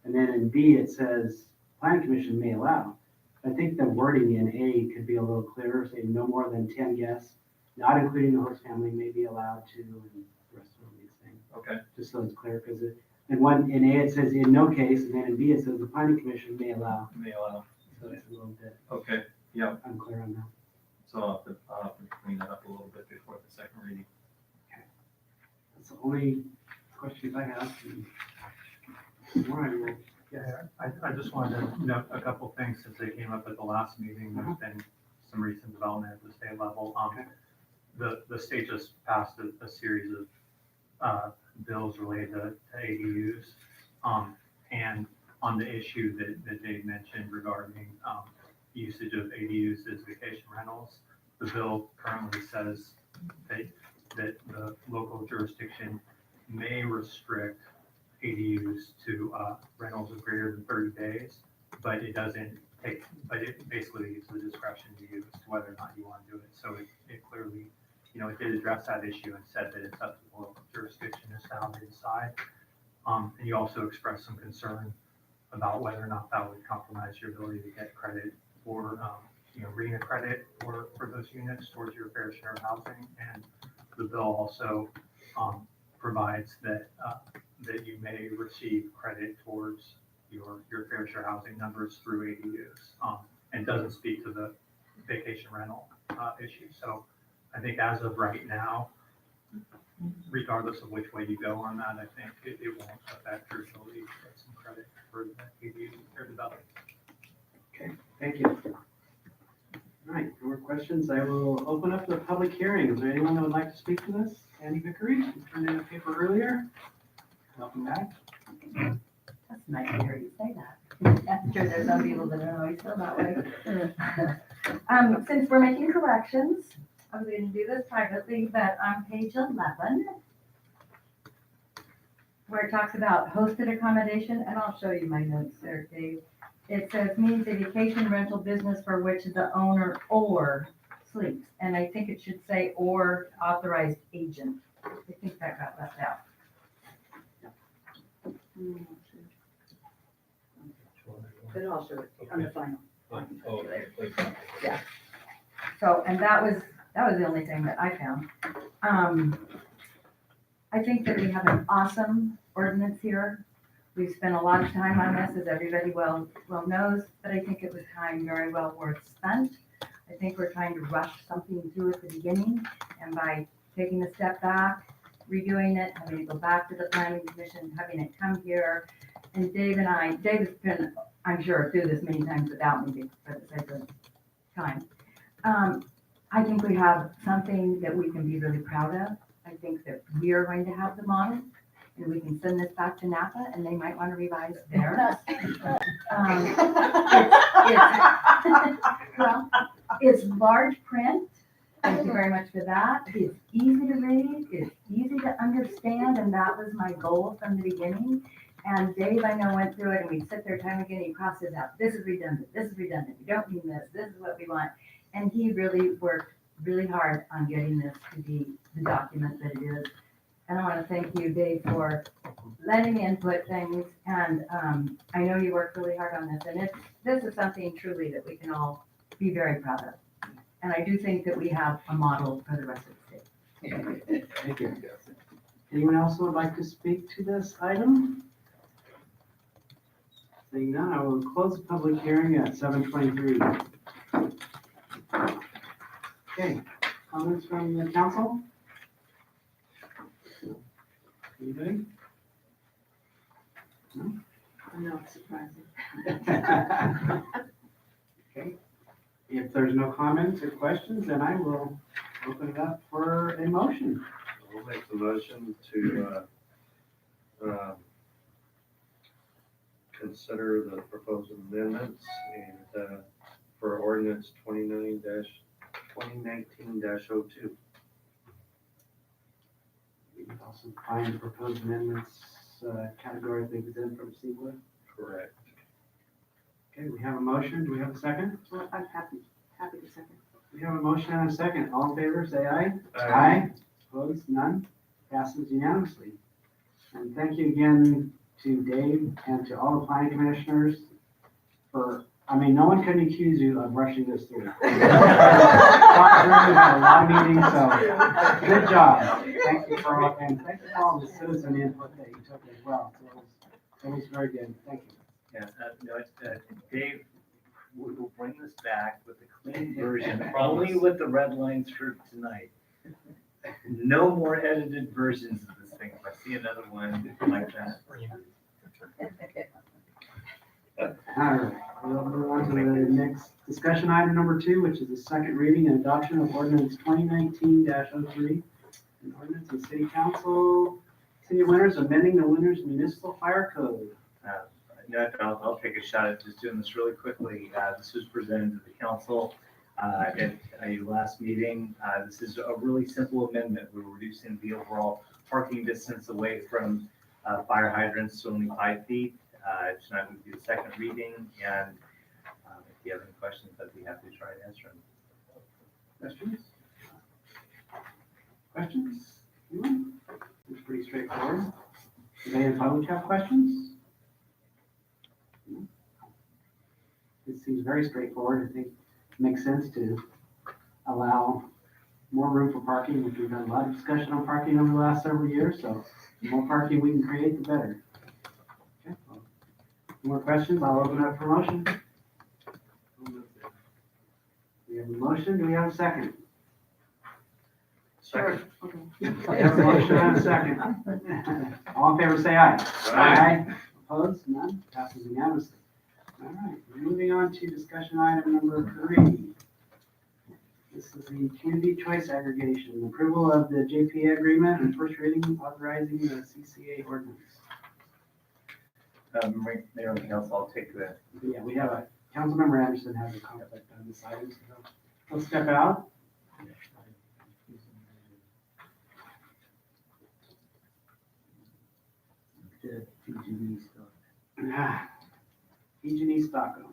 And then in B, it says planning commission may allow. I think the wording in A could be a little clearer, say no more than 10 guests, not including the host family, may be allowed to, and the rest of these things. Okay. Just so it's clear, because in A it says in no case, and then in B it says the planning commission may allow. May allow. So it's a little bit Okay, yeah. unclear on that. So I'll have to clean that up a little bit before the second reading. That's the only questions I have. More I will. Yeah, I just wanted to note a couple things since they came up at the last meeting. There's been some recent development at the state level. The state just passed a series of bills related to ADUs. And on the issue that Dave mentioned regarding usage of ADUs as vacation rentals, the bill currently says that the local jurisdiction may restrict ADUs to rentals of greater than 30 days, but it basically leaves the discretion to you as to whether or not you want to do it. So it clearly, it did address that issue and said that it's up to the local jurisdiction as to how they decide. And you also expressed some concern about whether or not that would compromise your ability to get credit for, RENA credit for those units towards your fair share of housing. And the bill also provides that you may receive credit towards your fair share housing numbers through ADUs, and doesn't speak to the vacation rental issue. So I think as of right now, regardless of which way you go on that, I think it won't affect your ability to get some credit for the ADU or development. Okay, thank you. All right, no more questions. I will open up the public hearing. Is there anyone that would like to speak to this? Andy Vickery, you turned in a paper earlier. Welcome back. That's nice to hear you say that. I'm sure there's some people that don't always feel that way. Since we're making corrections, I was going to do this privately, but on page 11, where it talks about hosted accommodation, and I'll show you my notes there, Dave. It says means a vacation rental business for which the owner or sleeps. And I think it should say or authorized agent. I think that got left out. But I'll show it on the final. Yeah. So, and that was the only thing that I found. I think that we have an awesome ordinance here. We've spent a lot of time on this, as everybody well knows, but I think it was time very well worth spent. I think we're trying to rush something through at the beginning, and by taking a step back, redoing it, having to go back to the planning commission, having it come here, and Dave has been, I'm sure, through this many times without me for the sake of time. I think we have something that we can be really proud of. I think that we are going to have the model, and we can send this back to Napa, and they might want to revise theirs. It's large print. Thank you very much for that. It's easy to read, it's easy to understand, and that was my goal from the beginning. And Dave, I know, went through it, and we'd sit there time again, he crossed it out. This is redundant, we don't mean this is what we want. And he really worked really hard on getting this to be the document that it is. And I want to thank you, Dave, for letting me input things. And I know you worked really hard on this. And this is something truly that we can all be very proud of. And I do think that we have a model for the rest of the state. Thank you. Anyone else who would like to speak to this item? Seeing none, I will close the public hearing at 7:23. Okay, comments from the council? Anybody? No? No, it's surprising. Okay, if there's no comments or questions, then I will open it up for a motion. I'll make the motion to, consider the proposed amendments and, for ordinance 2019-02. We can also find the proposed amendments, category they present from Seawood. Correct. Okay, we have a motion. Do we have a second? Well, I'm happy to second. We have a motion and a second. All in favor, say aye. Aye. Opposed, none. Passes unanimously. And thank you again to Dave and to all the planning commissioners for, I mean, no one can accuse you of rushing this through. We've had a lot of meetings, so good job. Thank you for all, and thank you for all the citizen input that you took as well. So it was very good. Thank you. Yeah, Dave, we'll bring this back with a clean version, only with the red lines for tonight. No more edited versions of this thing. If I see another one like that. All right, we'll move on to the next discussion item number 2, which is the second reading and adoption of ordinance 2019-03. An ordinance of City Council, City of Winters, amending the Winters Municipal Fire Code. I'll take a shot at just doing this really quickly. This was presented to the council at a last meeting. This is a really simple amendment. We're reducing the overall parking distance away from fire hydrants to only 5 feet. Tonight would be the second reading, and if you have any questions, I'd be happy to try and answer them. Questions? Questions? Anyone? It's pretty straightforward. Does any of the public have questions? It seems very straightforward. I think it makes sense to allow more room for parking, which we've had a lot of discussion on parking over the last several years, so the more parking we can create, the better. Okay, well, more questions? I'll open up for motion. We have a motion. Do we have a second? Sure. We have a motion and a second. All in favor, say aye. Aye. Opposed? None? Passes unanimously. All right, moving on to discussion item number 3. This is the community choice aggregation, approval of the JPA agreement and first reading authorizing the CCA ordinance. Mayor and council, I'll take that. Yeah, we have a, Councilmember Anderson has a conflict on this item, so he'll step out. The PG&E stuff. PG&E stock owner.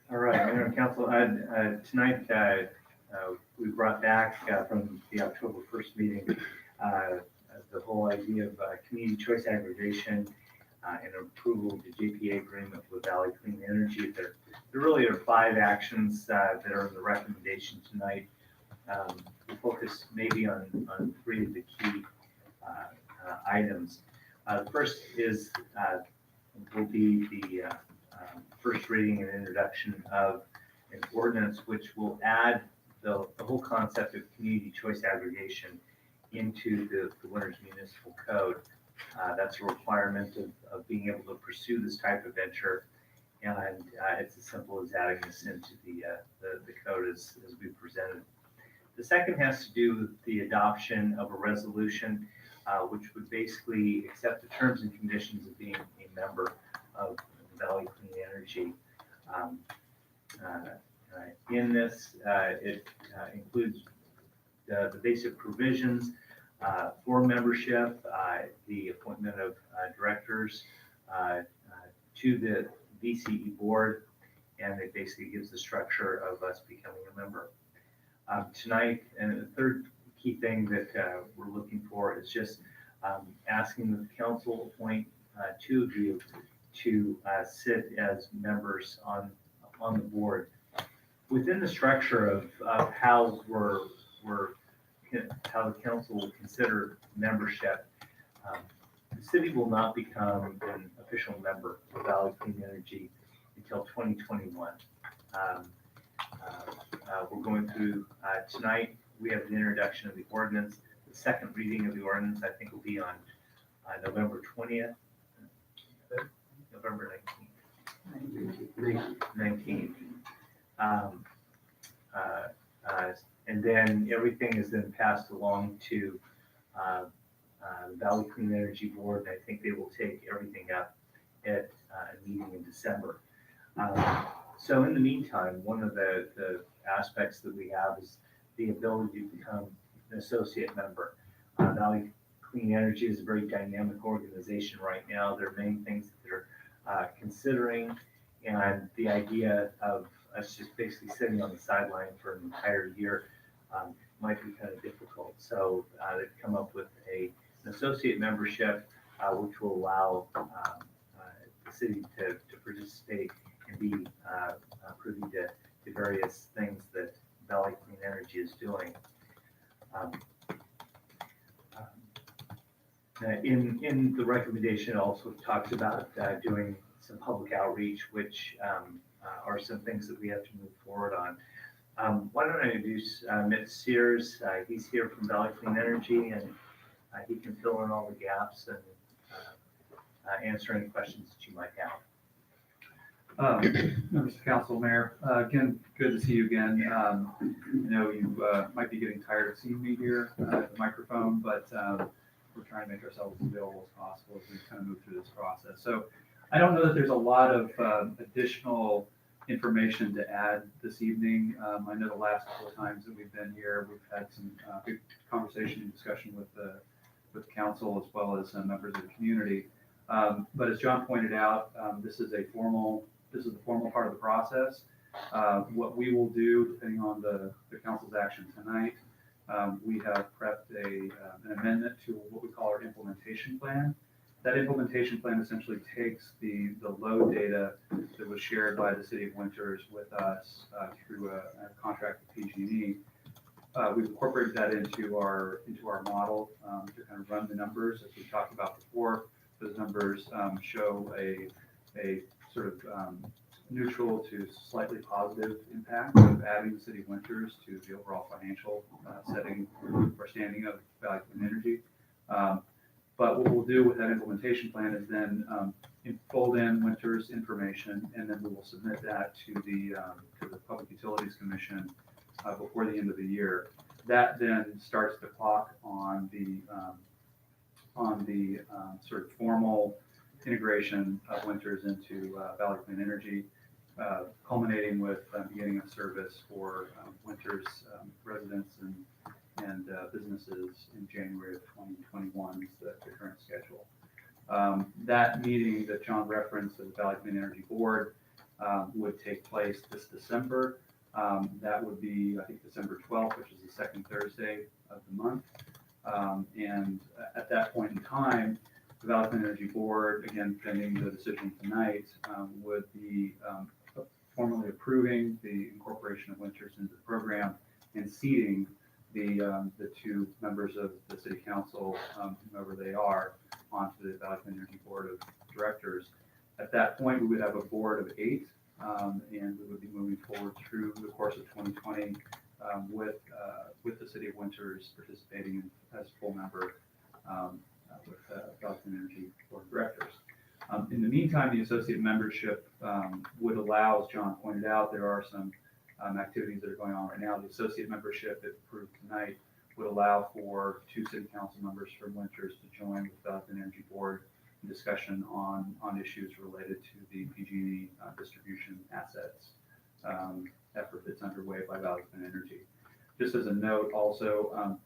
All right, Mayor and Council, tonight, we brought back from the October 1st meeting, the whole idea of community choice aggregation and approval of the JPA agreement with Valley Clean Energy. There really are 5 actions that are in the recommendation tonight. We'll focus maybe on 3 of the key items. The first is will be the first reading and introduction of an ordinance which will add the whole concept of community choice aggregation into the Winters Municipal Code. That's a requirement of being able to pursue this type of venture, and it's as simple as adding this into the code as we presented. The second has to do with the adoption of a resolution which would basically accept the terms and conditions of being a member of Valley Clean Energy. In this, it includes the basic provisions for membership, the appointment of directors to the VCE board, and it basically gives the structure of us becoming a member. Tonight, and the third key thing that we're looking for is just asking that the council appoint 2 of you to sit as members on the board. Within the structure of how how the council will consider membership, the city will not become an official member of Valley Clean Energy until 2021. We're going through tonight. We have the introduction of the ordinance. The the second reading of the ordinance, I think, will be on November 20th, November 19th. And then everything is then passed along to Valley Clean Energy Board, and I think they will take everything up at a meeting in December. So in the meantime, one of the aspects that we have is the ability to become an associate member. Valley Clean Energy is a very dynamic organization right now. There are many things that they're considering, and the idea of us just basically sitting on the sideline for an entire year might be kind of difficult. So they've come up with an associate membership, which will allow the city to participate and be privy to various things that Valley Clean Energy is doing. In the recommendation, it also talks about doing some public outreach, which are some things that we have to move forward on. Why don't I introduce Mitch Sears? He's here from Valley Clean Energy, and he can fill in all the gaps and answer any questions that you might have. Members of council, mayor, again, good to see you again. I know you might be getting tired of seeing me here at the microphone, but we're trying to make ourselves as available as possible as we kind of move through this process. So I don't know that there's a lot of additional information to add this evening. I know the last couple of times that we've been here, we've had some good conversation and discussion with council as well as members of the community. But as John pointed out, this is the formal part of the process. What we will do, depending on the council's action tonight, we have prepped an amendment to what we call our implementation plan. That implementation plan essentially takes the load data that was shared by the city of Winters with us through a contract with PG&E. We've incorporated that into our model to kind of run the numbers. As we talked about before, those numbers show a sort of neutral to slightly positive impact of adding the city of Winters to the overall financial setting or standing of Valley Clean Energy. But what we'll do with that implementation plan is then fold in Winters information, and then we will submit that to the Public Utilities Commission before the end of the year. That then starts the clock on the sort of formal integration of Winters into Valley Clean Energy, culminating with beginning of service for Winters residents and businesses in January of 2021 is the current schedule. That meeting that John referenced at the Valley Clean Energy Board would take place this December. That would be, I think, December 12th, which is the second Thursday of the month. And at that point in time, the Valley Clean Energy Board, again, pending the decision tonight, would be formally approving the incorporation of Winters into the program and seating the two members of the city council, whoever they are, onto the Valley Clean Energy Board of Directors. At that point, we would have a board of 8, and we would be moving forward through the course of 2020 with the city of Winters participating as a full member with Valley Clean Energy Board of Directors. In the meantime, the associate membership would allow, as John pointed out, there are some activities that are going on right now. The associate membership, if approved tonight, would allow for 2 city council members from Winters to join with the Energy Board in discussion on issues related to the PG&E distribution assets effort that's underway by Valley Clean Energy. Just as a note, also,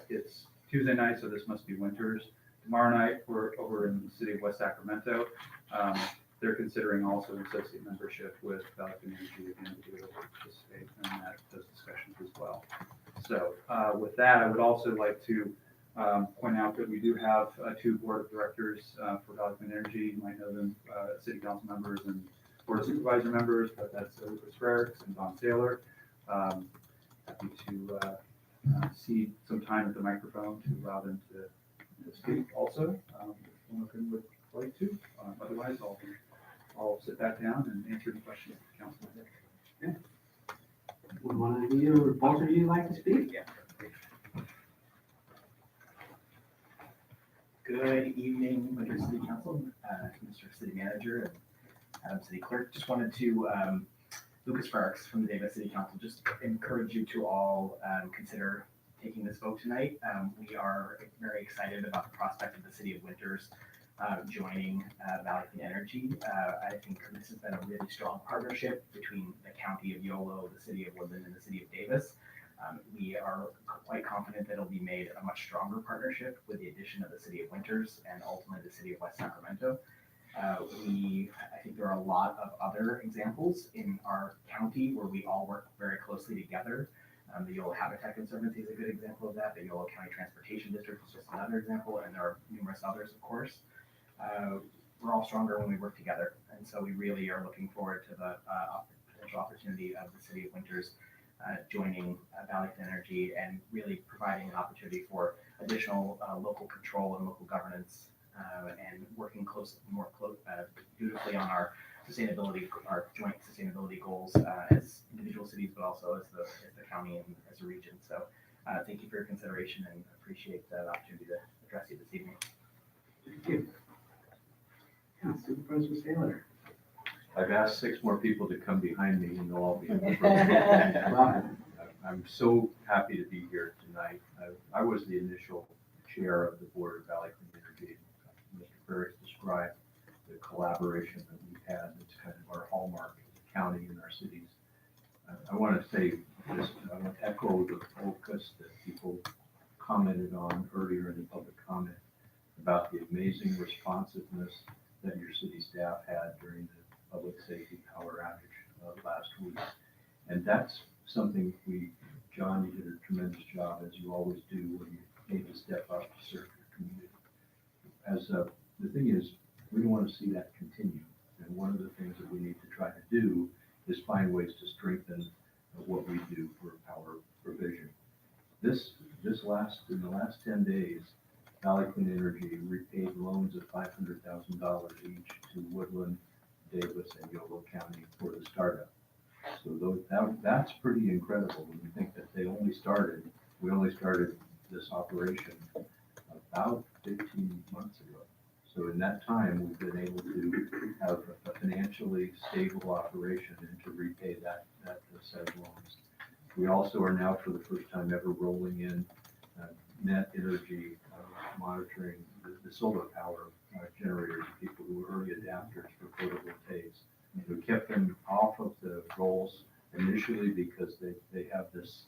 it's Tuesday night, so this must be Winters. Tomorrow night, we're over in the city of West Sacramento. They're considering also an associate membership with Valley Clean Energy again to be able to participate in those discussions as well. So with that, I would also like to point out that we do have 2 board of directors for Valley Clean Energy. You might know them, city council members and board of supervisor members, but that's Lucas Frericks and Don Saylor. Happy to cede some time at the microphone to allow them to speak also, if one of them would like to. Otherwise, I'll sit back down and answer any questions the council might have. Would one of you or both of you like to speak? Yeah. Good evening, Winter City Council, Mr. City Manager, and Madam City Clerk. Just wanted to, Lucas Sparks from the Davis City Council, just encourage you to all consider taking this vote tonight. We are very excited about the prospect of the City of Winters joining Valley Clean Energy. I think this has been a really strong partnership between the County of Yolo, the City of Woodland, and the City of Davis. We are quite confident that it'll be made a much stronger partnership with the addition of the City of Winters and ultimately the City of West Sacramento. I think there are a lot of other examples in our county where we all work very closely together. The Yolo Habitat Conservancy is a good example of that. The Yolo County Transportation District is just another example, and there are numerous others, of course. We're all stronger when we work together, and so we really are looking forward to the potential opportunity of the City of Winters joining Valley Clean Energy and really providing an opportunity for additional local control and local governance and working dutifully on our joint sustainability goals as individual cities, but also as the county and as a region. So thank you for your consideration and appreciate the opportunity to address you this evening. Thank you. Yeah, Supervisor Saylor. I've asked 6 more people to come behind me and they'll all be in the room. I'm so happy to be here tonight. I was the initial chair of the board of Valley Clean Energy. Mr. Ferris described the collaboration that we've had. It's kind of our hallmark as a county and our cities. I want to say this, I want to echo the focus that people commented on earlier in the public comment about the amazing responsiveness that your city staff had during the public safety power outage last week. And that's something John, you did a tremendous job, as you always do when you need to step up to serve your community. The thing is, we don't want to see that continue. And one of the things that we need to try to do is find ways to strengthen what we do for power provision. In the last 10 days, Valley Clean Energy repaid loans of $500,000 each to Woodland, Davis, and Yolo County for the startup. So that's pretty incredible when you think that we only started this operation about 15 months ago. So in that time, we've been able to have a financially stable operation and to repay that set of loans. We also are now, for the first time ever, rolling in net energy monitoring the solar power generators, people who are early adapters for photovoltaics. We kept them off of the rolls initially because they have this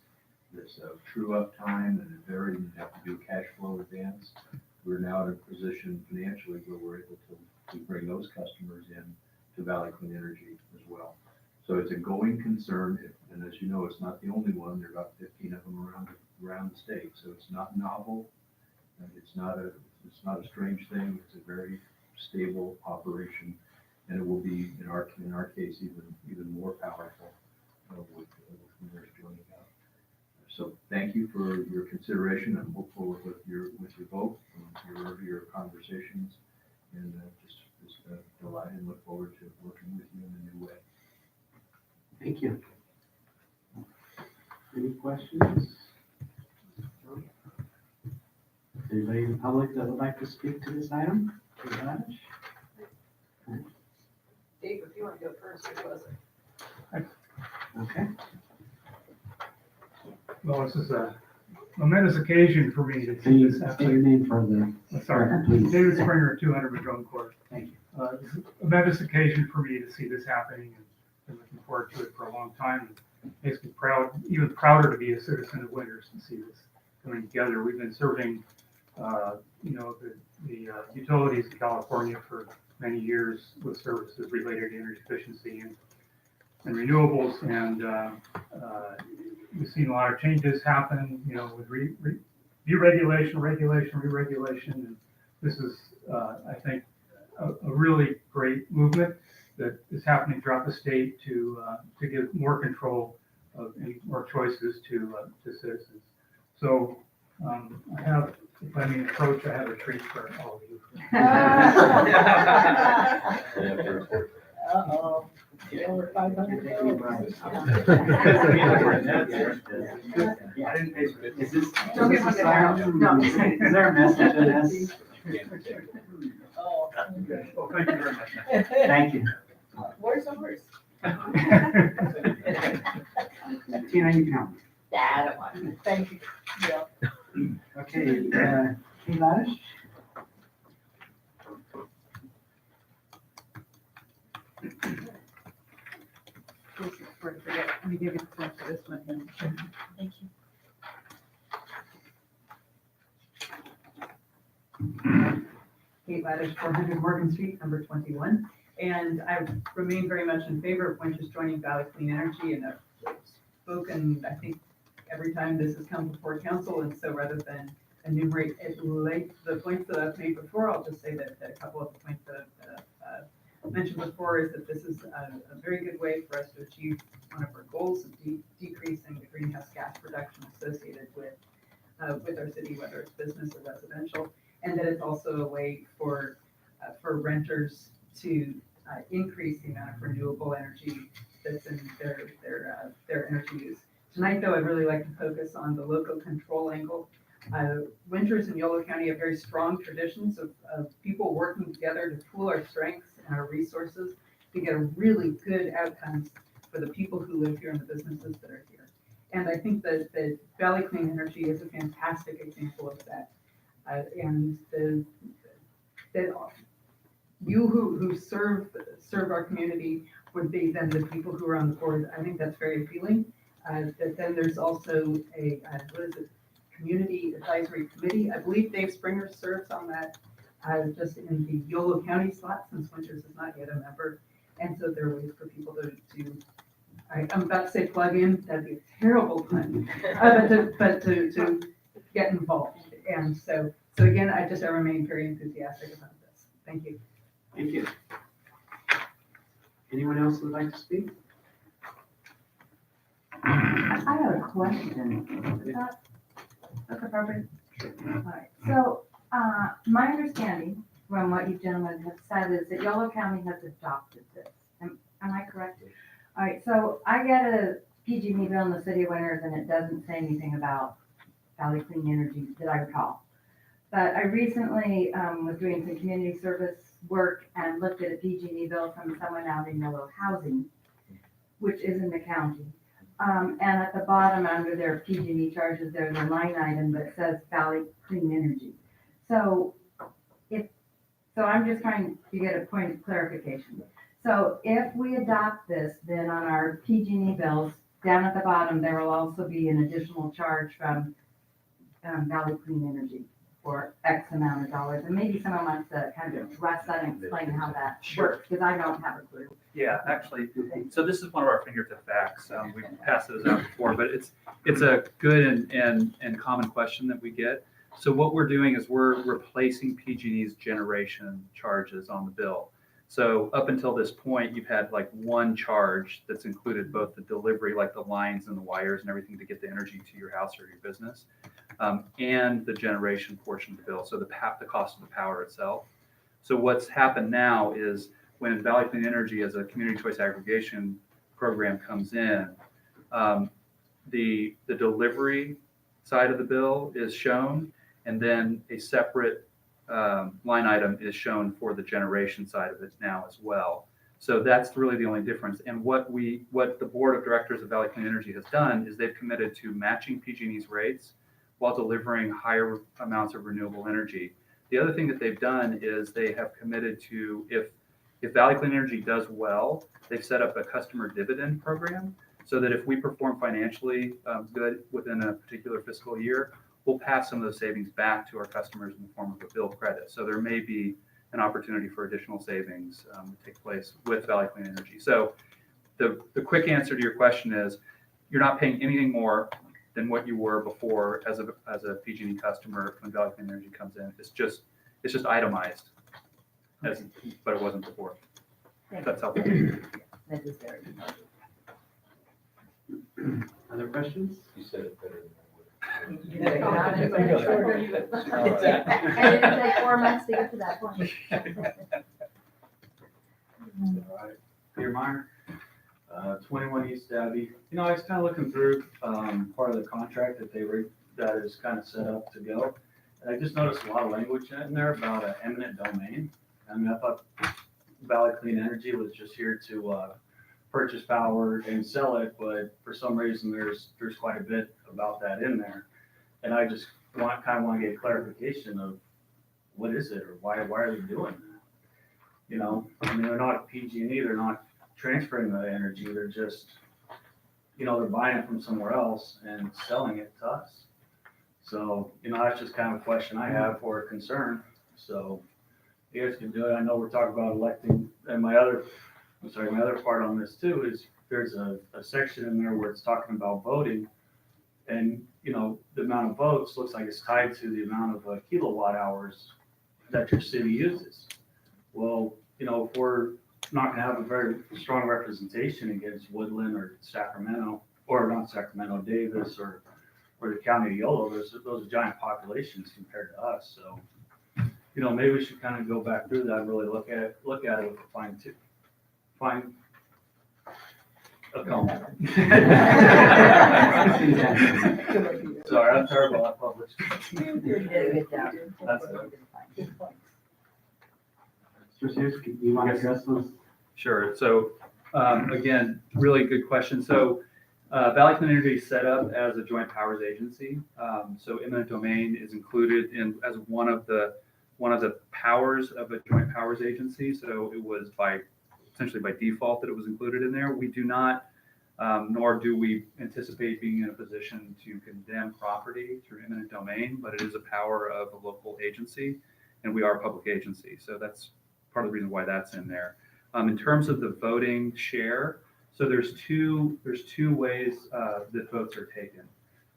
true up time and you have to do cash flow advance. We're now in a position financially where we're able to bring those customers in to Valley Clean Energy as well. So it's a going concern, and as you know, it's not the only one. There are about 15 of them around the state, so it's not novel. And it's not a strange thing. It's a very stable operation, and it will be in our case even more powerful with nurse joining up. So thank you for your consideration. I'm hopeful with your vote and your conversations, and just delighted and look forward to working with you in a new way. Thank you. Any questions? Anybody in the public that would like to speak to this item? Dave, if you want to go first, which was it? Okay. Well, this is a momentous occasion for me to Can see you this say happen. your name for the Sorry, record, please? David Springer, 200 Madrone Court. Thank you. This is a momentous occasion for me to see this happening, and been looking forward to it for a long time. It makes me proud, even prouder to be a citizen of Winters and see this coming together. We've been serving, the utilities in California for many years with services related to energy efficiency and renewables, and we've seen a lot of changes happen, with deregulation, regulation, re-regulation, and this is, I think, a really great movement that is happening throughout the state to give more control of and more choices to citizens. So I have, if I mean approach, I have a treat for all of you. Uh-oh. Over 500. Is there a message in this? Oh, okay. Well, thank you very much. Thank you. Where's the horse? Tina, you count. I don't want to. Thank you. Yeah. Okay, Kate Laddish? Let me give you the for this one. Thank you. Kate Laddish, 400 Morgan Street, number 21. And I remain very much in favor of Winters joining Valley Clean Energy, and I've spoken, I think, every time this has come before council, and so rather than enumerate the points that I've made before, I'll just say that a couple of the points that I've mentioned before is that this is a very good way for us to achieve one of our goals of decreasing the greenhouse gas production associated with our city, whether it's business or residential, and that it's also a way for renters to increase the amount of renewable energy that's in their energy use. Tonight, though, I'd really like to focus on the local control angle. Winters and Yolo County have very strong traditions of people working together to pool our strengths and our resources to get a really good outcomes for the people who live here and the businesses that are here. And I think that Valley Clean Energy is a fantastic example of that. And that you who serve our community would be then the people who are on the board. I think that's very appealing. That then there's also a community advisory committee. I believe Dave Springer serves on that, just in the Yolo County slot, since Winters is not yet a member. And so there are ways for people I'm about to say plug in, that'd be a terrible pun, but to get involved. And so again, I remain very enthusiastic about this. Thank you. Thank you. Anyone else would like to speak? I have a question. Is that appropriate? All right. So, my understanding from what you gentlemen have said is that Yolo County has adopted this. Am I correct? All right. So I get a PG&E bill in the city of Winters, and it doesn't say anything about Valley Clean Energy that I recall. But I recently was doing some community service work and looked at a PG&E bill from someone out in Yolo Housing, which is in the county. And at the bottom under their PG&E charges, there's a line item that says Valley Clean Energy. So I'm just trying to get a point of clarification. So if we adopt this, then on our PG&E bills, down at the bottom, there will also be an additional charge from Valley Clean Energy for X amount of dollars. And maybe someone wants to kind of address that and explain how that works, because I don't have a clue. Yeah, actually, so this is one of our fingertip facts. We've passed those out before, but it's a good and common question that we get. So what we're doing is we're replacing PG&E's generation charges on the bill. So up until this point, you've had like one charge that's included both the delivery, like the lines and the wires and everything to get the energy to your house or your business, and the generation portion of the bill. So the cost of the power itself. So what's happened now is when Valley Clean Energy as a community choice aggregation program comes in, the delivery side of the bill is shown, and then a separate line item is shown for the generation side of it now as well. So that's really the only difference. And what the board of directors of Valley Clean Energy has done is they've committed to matching PG&E's rates while delivering higher amounts of renewable energy. The other thing that they've done is they have committed to, if Valley Clean Energy does well, they've set up a customer dividend program so that if we perform financially good within a particular fiscal year, we'll pass some of those savings back to our customers in the form of a bill credit. So there may be an opportunity for additional savings to take place with Valley Clean Energy. So the quick answer to your question is you're not paying anything more than what you were before as a PG&E customer when Valley Clean Energy comes in. It's just itemized, but it wasn't before. That's helpful. That is very Other questions? You said it better than And it took like 4 months to get to that point. All right, Peter Meyer, 21 East Abbey. You know, I was kind of looking through part of the contract that is kind of set up to go. I just noticed a lot of language in there about eminent domain. I mean, I thought Valley Clean Energy was just here to purchase power and sell it, but for some reason, there's quite a bit about that in there. And I just kind of want to get clarification of what is it, or why are they doing that? You know, I mean, they're not PG&E, they're not transferring the energy, they're just, you know, they're buying it from somewhere else and selling it to us. So, you know, that's just kind of a question I have or a concern. So you guys can do it. I know we're talking about electing, and my other part on this too is there's a section in there where it's talking about voting, and, you know, the amount of votes looks like it's tied to the amount of kilowatt hours that your city uses. Well, you know, if we're not gonna have a very strong representation against Woodland or Sacramento, or not Sacramento, Davis, or the county of Yolo, those are giant populations compared to us. So, you know, maybe we should kind of go back through that and really look at it with a fine a comb. Sorry, I'm terrible at public. You did a good job. That's good. Mr. Sears, you want to address those? Sure. So, again, really good question. So, Valley Clean Energy is set up as a joint powers agency. So eminent domain is included as one of the powers of a joint powers agency. So it was essentially by default that it was included in there. We do not, nor do we anticipate being in a position to condemn property through eminent domain, but it is a power of a local agency, and we are a public agency. So that's part of the reason why that's in there. In terms of the voting share, so there's two ways that votes are taken.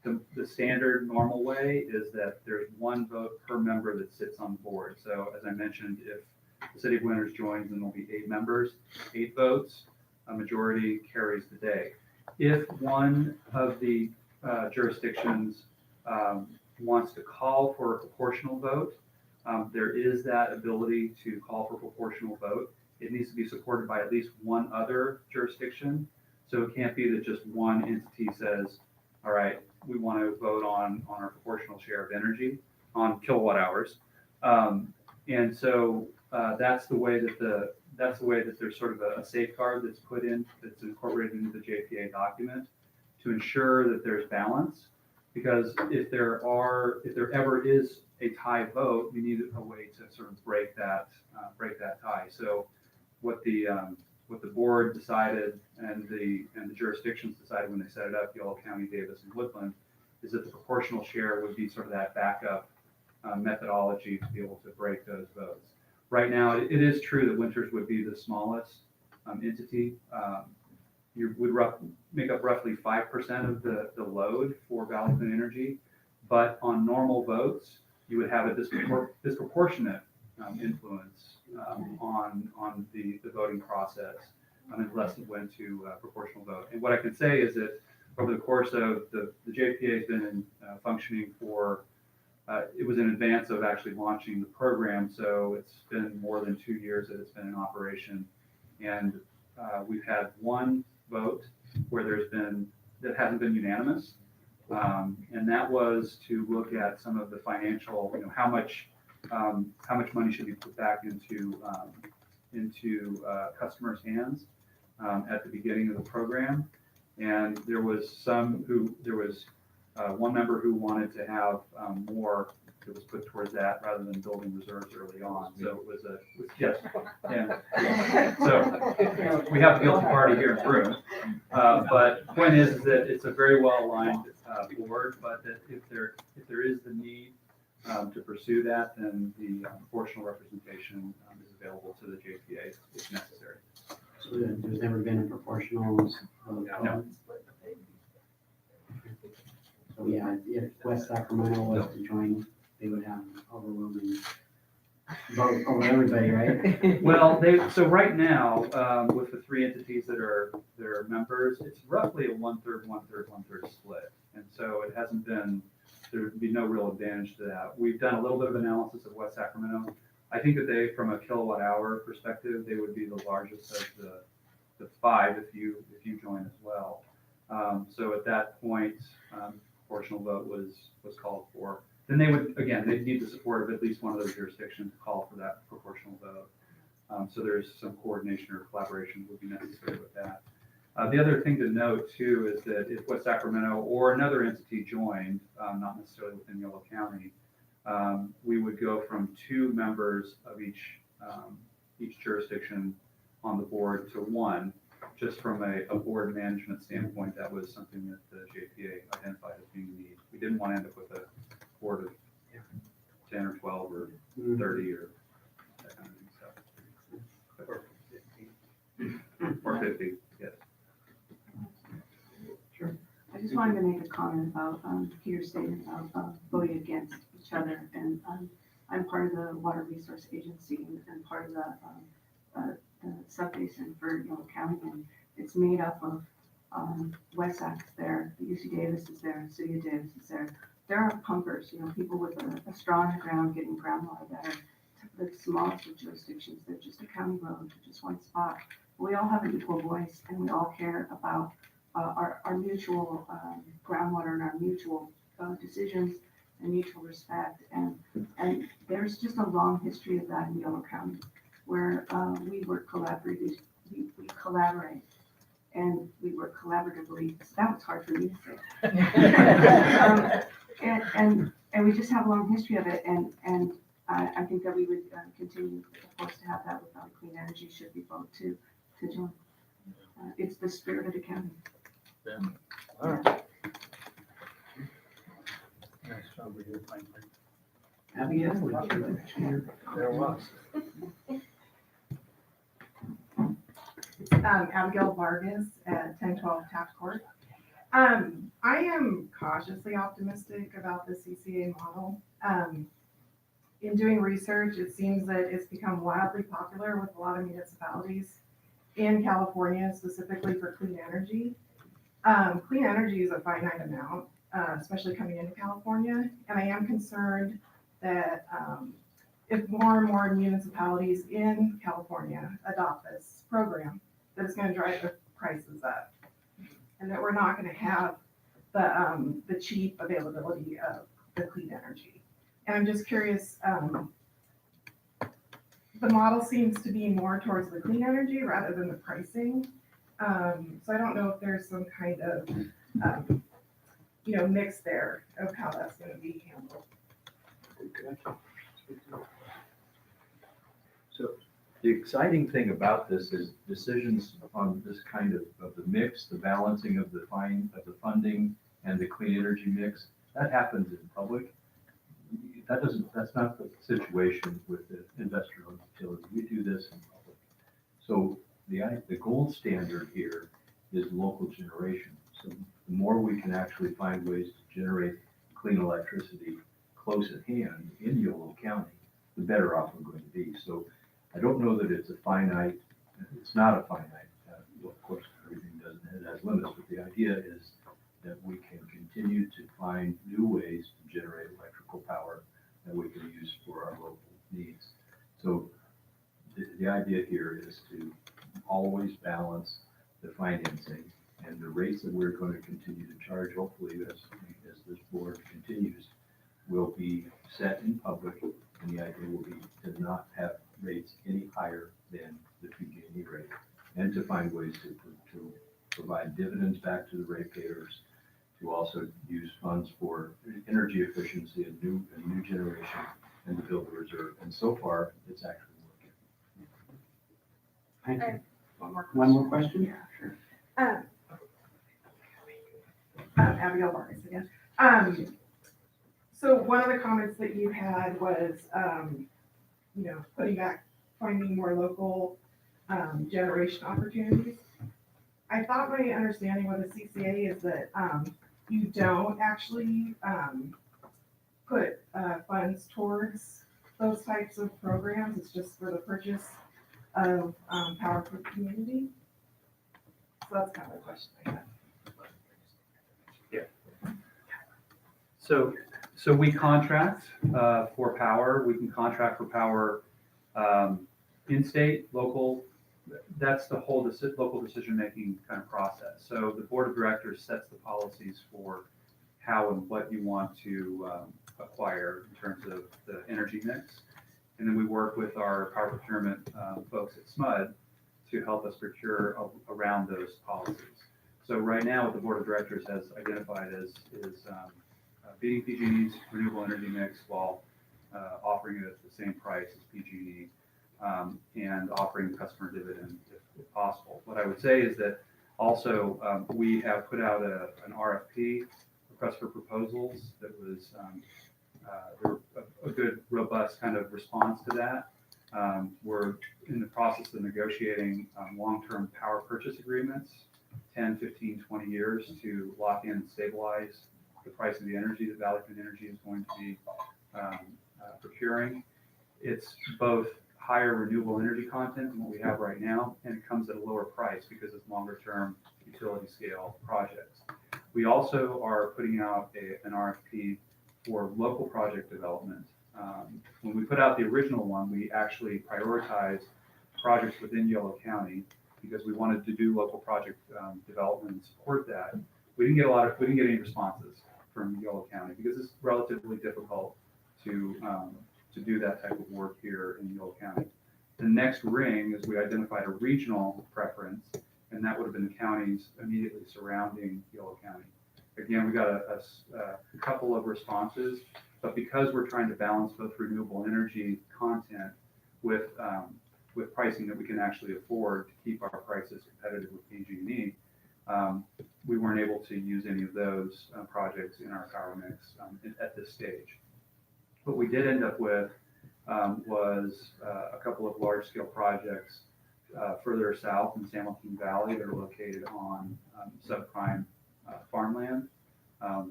The standard normal way is that there's one vote per member that sits on the board. So as I mentioned, if the City of Winters joins, then there'll be 8 members, 8 votes, a majority carries the day. If one of the jurisdictions wants to call for a proportional vote, there is that ability to call for proportional vote. It needs to be supported by at least one other jurisdiction. So it can't be that just one entity says, all right, we want to vote on our proportional share of energy on kilowatt hours. And so that's the way that there's sort of a safeguard that's incorporated into the JPA document to ensure that there's balance. Because if there ever is a tie vote, we need a way to sort of break that tie. So what the board decided and the jurisdictions decided when they set it up, Yolo County, Davis, and Woodland, is that the proportional share would be sort of that backup methodology to be able to break those votes. Right now, it is true that Winters would be the smallest entity. You would make up roughly 5% of the load for Valley Clean Energy, but on normal votes, you would have a disproportionate influence on the voting process unless it went to proportional vote. And what I can say is that over the course of the JPA has been functioning for, it was in advance of actually launching the program, so it's been more than 2 years that it's been in operation. And we've had one vote where that hasn't been unanimous. And that was to look at some of the financial, how much money should be put back into customers' hands at the beginning of the program. And there was one member who wanted to have more that was put towards that rather than building reserves early on. So it was yes. And so we have the guilty party here in the room. But the point is that it's a very well aligned board, but that if there is the need to pursue that, then the proportional representation is available to the JPA if necessary. So there's never been a proportional vote? No. So yeah, if West Sacramento was to join, they would have overwhelming vote over everybody, right? Well, so right now, with the 3 entities that are members, it's roughly a 1/3, 1/3, 1/3 split. And so it hasn't been, there would be no real advantage to that. We've done a little bit of analysis of West Sacramento. I think that from a kilowatt hour perspective, they would be the largest of the 5 if you join as well. So at that point, proportional vote was called for. then they would, again, they'd need the support of at least one of those jurisdictions to call for that proportional vote. So there's some coordination or collaboration would be necessary with that. The other thing to note too is that if West Sacramento or another entity joined, not necessarily within Yolo County, we would go from 2 members of each jurisdiction on the board to 1. Just from a board management standpoint, that was something that the JPA identified as being a need. We didn't want to end up with a board of 10 or 12 or 30 or that kind of thing. So. Or 50, yes. I just wanted to make a comment about, Peter's statement about voting against each other. And I'm part of the Water Resource Agency and part of the sub-basin for Yolo County. And it's made up of Wessac there, UC Davis is there, City of Davis is there. There are pumpers, people with a straw on the ground getting groundwater better. The smallest of jurisdictions, they're just a county road to just one spot. We all have an equal voice and we all care about our mutual groundwater and our mutual decisions and mutual respect. And there's just a long history of that in Yolo County where we work collaboratively, we collaborate and we work collaboratively. So that was hard for me to say. And we just have a long history of it. And I think that we would continue, of course, to have that with Valley Clean Energy should we vote to join. It's the spirit of the county. All right. Nice job with your plan. Abigail, there was. Abigail Vargas at 1012 Taft Court. I am cautiously optimistic about the CCA model. In doing research, it seems that it's become wildly popular with a lot of municipalities in California, specifically for clean energy. Clean energy is a finite amount, especially coming into California, and I am concerned that if more and more municipalities in California adopt this program, that it's going to drive the prices up, and that we're not going to have the cheap availability of the clean energy. And I'm just curious, the model seems to be more towards the clean energy rather than the pricing. So I don't know if there's some kind of, mix there of how that's going to be handled. So the exciting thing about this is decisions on this kind of the mix, the balancing of the funding and the clean energy mix, that happens in public. That's not the situation with the investor-owned utility. We do this in public. So the gold standard here is local generation. So the more we can actually find ways to generate clean electricity close at hand in Yolo County, the better off we're going to be. So I don't know that it's not a finite. Of course, everything has limits, but the idea is that we can continue to find new ways to generate electrical power that we can use for our local needs. So the idea here is to always balance the financing and the rates that we're going to continue to charge, hopefully as this board continues, will be set in public, and the idea will be to not have rates any higher than the PG&E rate, and to find ways to provide dividends back to the ratepayers, to also use funds for energy efficiency and new generation and to build a reserve. And so far, it's actually working. Thank you. One more question. One more question? Yeah, sure. Abigail Vargas again. So one of the comments that you had was, finding more local generation opportunities. I thought my understanding with the CCA is that you don't actually put funds towards those types of programs. It's just for the purchase of power for the community. So that's kind of the question I had. Yeah. So we contract for power. We can contract for power in-state, local. That's the whole local decision-making kind of process. So the board of directors sets the policies for how and what you want to acquire in terms of the energy mix. And then we work with our power procurement folks at SMUD to help us procure around those policies. So right now, what the board of directors has identified is beating PG&E's renewable energy mix while offering it at the same price as PG&E and offering the customer dividend if possible. What I would say is that also we have put out an RFP, request for proposals, that was there were a good, robust kind of response to that. We're in the process of negotiating long-term power purchase agreements, 10, 15, 20 years to lock in and stabilize the price of the energy that Valley Clean Energy is going to be procuring. It's both higher renewable energy content than what we have right now, and it comes at a lower price because it's longer-term utility scale projects. We also are putting out an RFP for local project development. When we put out the original one, we actually prioritized projects within Yolo County because we wanted to do local project development and support that. We didn't get any responses from Yolo County because it's relatively difficult to do that type of work here in Yolo County. The next ring is we identified a regional preference, and that would have been the counties immediately surrounding Yolo County. Again, we got a couple of responses, but because we're trying to balance both renewable energy content with pricing that we can actually afford to keep our prices competitive with PG&E, we weren't able to use any of those projects in our power mix at this stage. What we did end up with was a couple of large-scale projects further south in San Joaquin Valley that are located on subprime farmland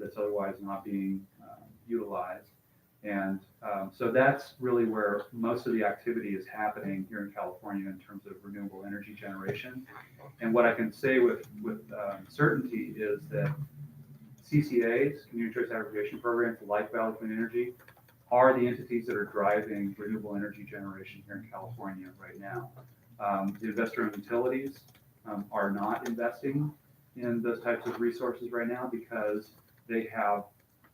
that's otherwise not being utilized. And so that's really where most of the activity is happening here in California in terms of renewable energy generation. And what I can say with certainty is that CCAs, Community Choice Aggregation Programs, like Valley Clean Energy, are the entities that are driving renewable energy generation here in California right now. The investor-owned utilities are not investing in those types of resources right now because they have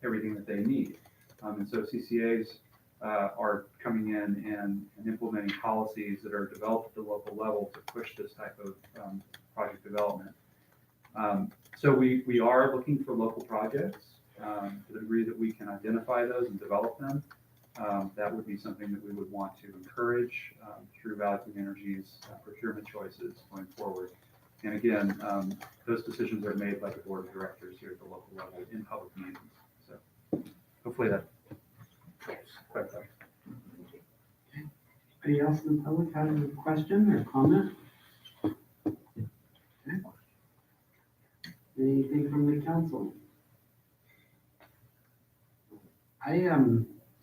everything that they need. And so CCAs are coming in and implementing policies that are developed at the local level to push this type of project development. So we are looking for local projects to the degree that we can identify those and develop them. That would be something that we would want to encourage through Valley Clean Energy's procurement choices going forward. And again, those decisions are made by the board of directors here at the local level in public meetings. So hopefully that clarifies. Anybody else in the public have a question or comment? Okay. Anything from the council? I have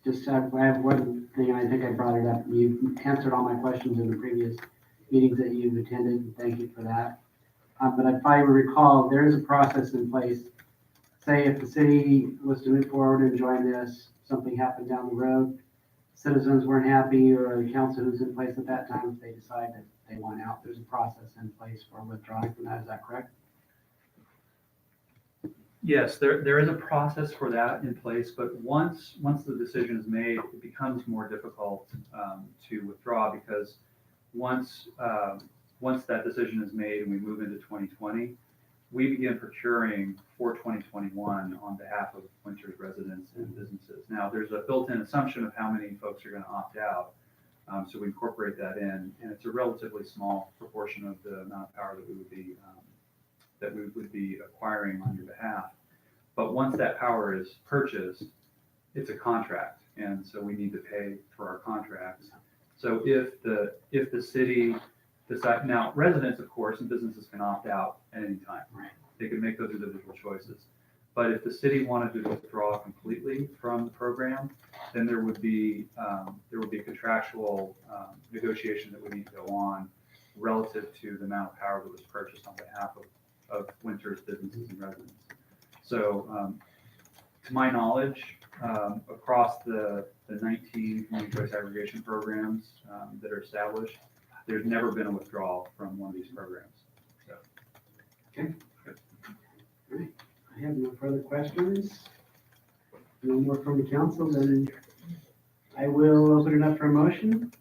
one thing, and I think I brought it up. You've answered all my questions in the previous meetings that you've attended, and thank you for that. But if I recall, there is a process in place. Say if the city was to move forward and join this, something happened down the road, citizens weren't happy, or the council who's in place at that time, if they decide that they want out, there's a process in place for withdrawing from that. Is that correct? Yes, there is a process for that in place, but once the decision is made, it becomes more difficult to withdraw because once that decision is made and we move into 2020, we begin procuring for 2021 on behalf of Winters residents and businesses. Now, there's a built-in assumption of how many folks are going to opt out, so we incorporate that in, and it's a relatively small proportion of the amount of power that we would be acquiring on your behalf. But once that power is purchased, it's a contract, and so we need to pay for our contracts. So if the city decide, now residents, of course, and businesses can opt out at any time. Right. They can make those individual choices. But if the city wanted to withdraw completely from the program, then there would be a contractual negotiation that would need to go on relative to the amount of power that was purchased on behalf of Winters businesses and residents. So to my knowledge, across the 19 community choice aggregation programs that are established, there's never been a withdrawal from one of these programs. So. Okay. Good. All right. I have no further questions. no more from the council, then I will open it up for a motion.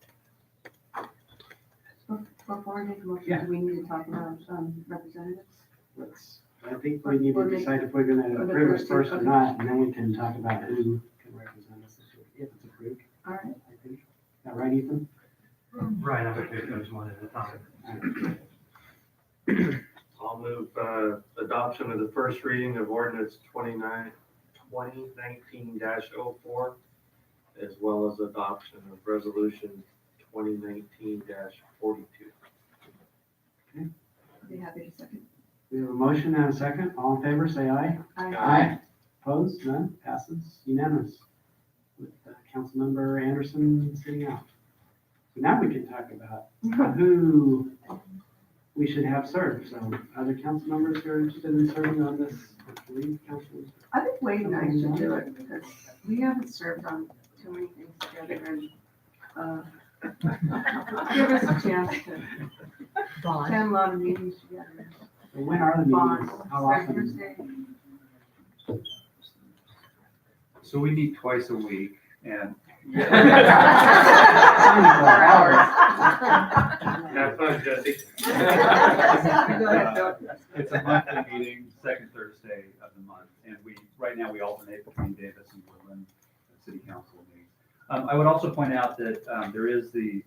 Before I make a motion, Yeah. do we need to talk about representatives? I think we need to decide if we're gonna approve this first or not, and then we can talk about who can represent us if it's approved. All right. I think. Is that right, Ethan? Right, I would take those one at a time. I'll move, adoption of the first reading of ordinance 2019-04, as well as adoption of resolution 2019-42. I'll be happy to second. We have a motion and a second. All in favor, say aye. Aye. Opposed? None? Passes unanimous. With Councilmember Anderson sitting out. So now we can talk about who we should have serve. So other council members who are interested in serving on this, council. I think Wade and I should do it because we haven't served on too many things together and, give us a chance to attend a lot of meetings together. When are the meetings? How often? Thursday. So we meet twice a week and. Have fun, Jesse. It's a monthly meeting, second Thursday of the month, and right now we alternate between Davis and Woodland City Council meetings. I would also point out that there is the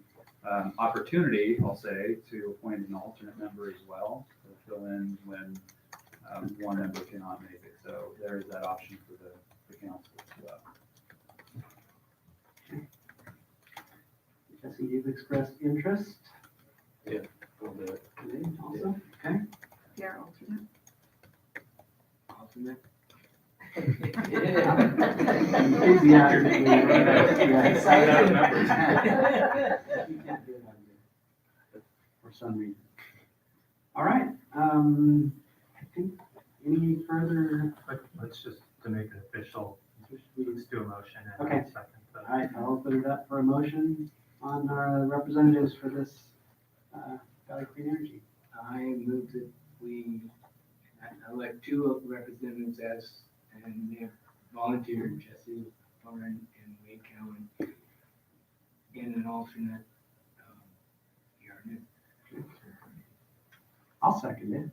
opportunity, I'll say, to appoint an alternate member as well, to fill in when one member cannot make it. So there's that option for the council as well. Jesse, you've expressed interest. Yeah, we'll do it. Today also, okay? Yeah, alternate. Alternate. Enthusiastically. For some reason. All right, I think, any further? Let's just, to make it official, let's do a motion and Okay. a second. All right, I'll open it up for a motion on our representatives for this Valley Clean Energy. I move that we elect two representatives and they have volunteered, Jesse Lauren and Wade Cowan, and an alternate, Yarnett. I'll second it.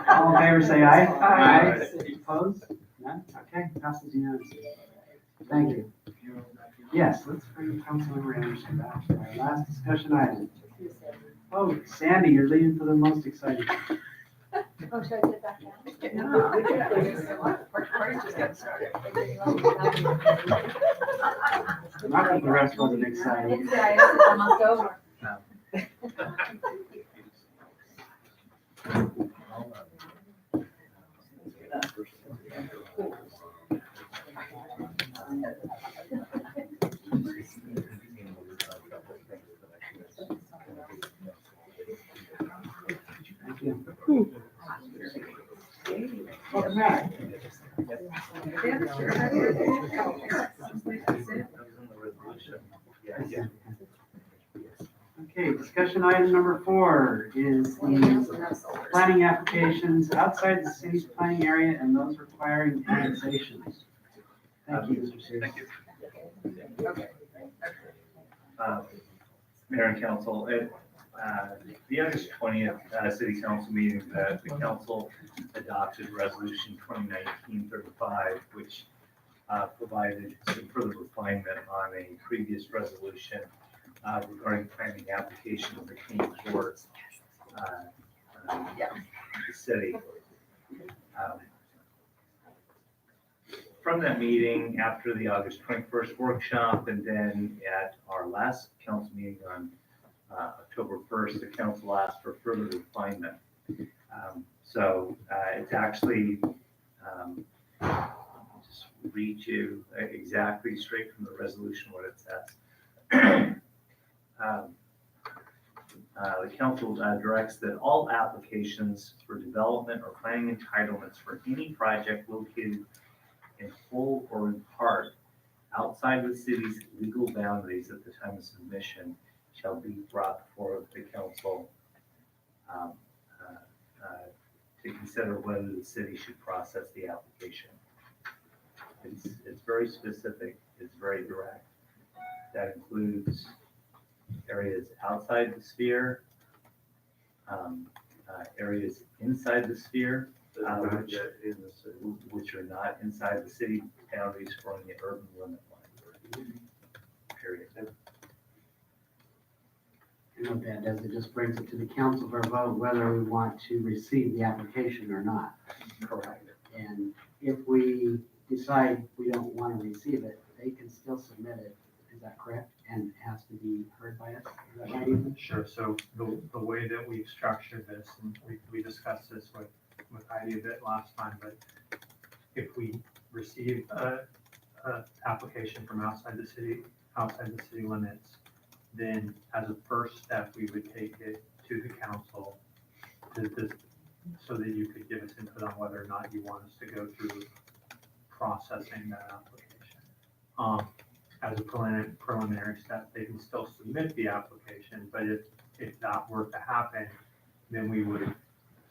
All in favor, say aye. Aye. Opposed? None? Okay, passes unanimously. Thank you. Yes, let's bring Councilmember Anderson back for our last discussion item. Oh, Sandy, you're leading for the most exciting. Oh, should I sit back down? Party's just getting started. Not that the rest wasn't exciting. It's almost over. Thank you. Welcome back. Okay, discussion item number 4 is the planning applications outside the city's planning area and those requiring annexation. Thank you, Mr. Sears. Thank you. Mayor and council, at the August 20th city council meeting, the council adopted resolution 2019-35, which provided some further refinement on a previous resolution regarding planning application of the King Court, the city. From that meeting, after the August 21st workshop, and then at our last council meeting on October 1st, the council asked for further refinement. So it's actually, just read you exactly straight from the resolution what it says. The council directs that all applications for development or planning entitlements for any project located in whole or in part outside the city's legal boundaries at the time of submission shall be brought before the council to consider whether the city should process the application. It's very specific, it's very direct. That includes areas outside the sphere, areas inside the sphere, which are not inside the city boundaries from the urban limit line. Period. And what that does, it just brings it to the council for a vote whether we want to receive the application or not. Correct. And if we decide we don't want to receive it, they can still submit it. Is that correct? And it has to be heard by us? Is that right, Ethan? Sure, so the way that we've structured this, and we discussed this with Heidi a bit last time, but if we receive a application from outside the city limits, then as a first step, we would take it to the council so that you could give us input on whether or not you want us to go through processing that application. As a preliminary step, they can still submit the application, but if that were to happen, then we would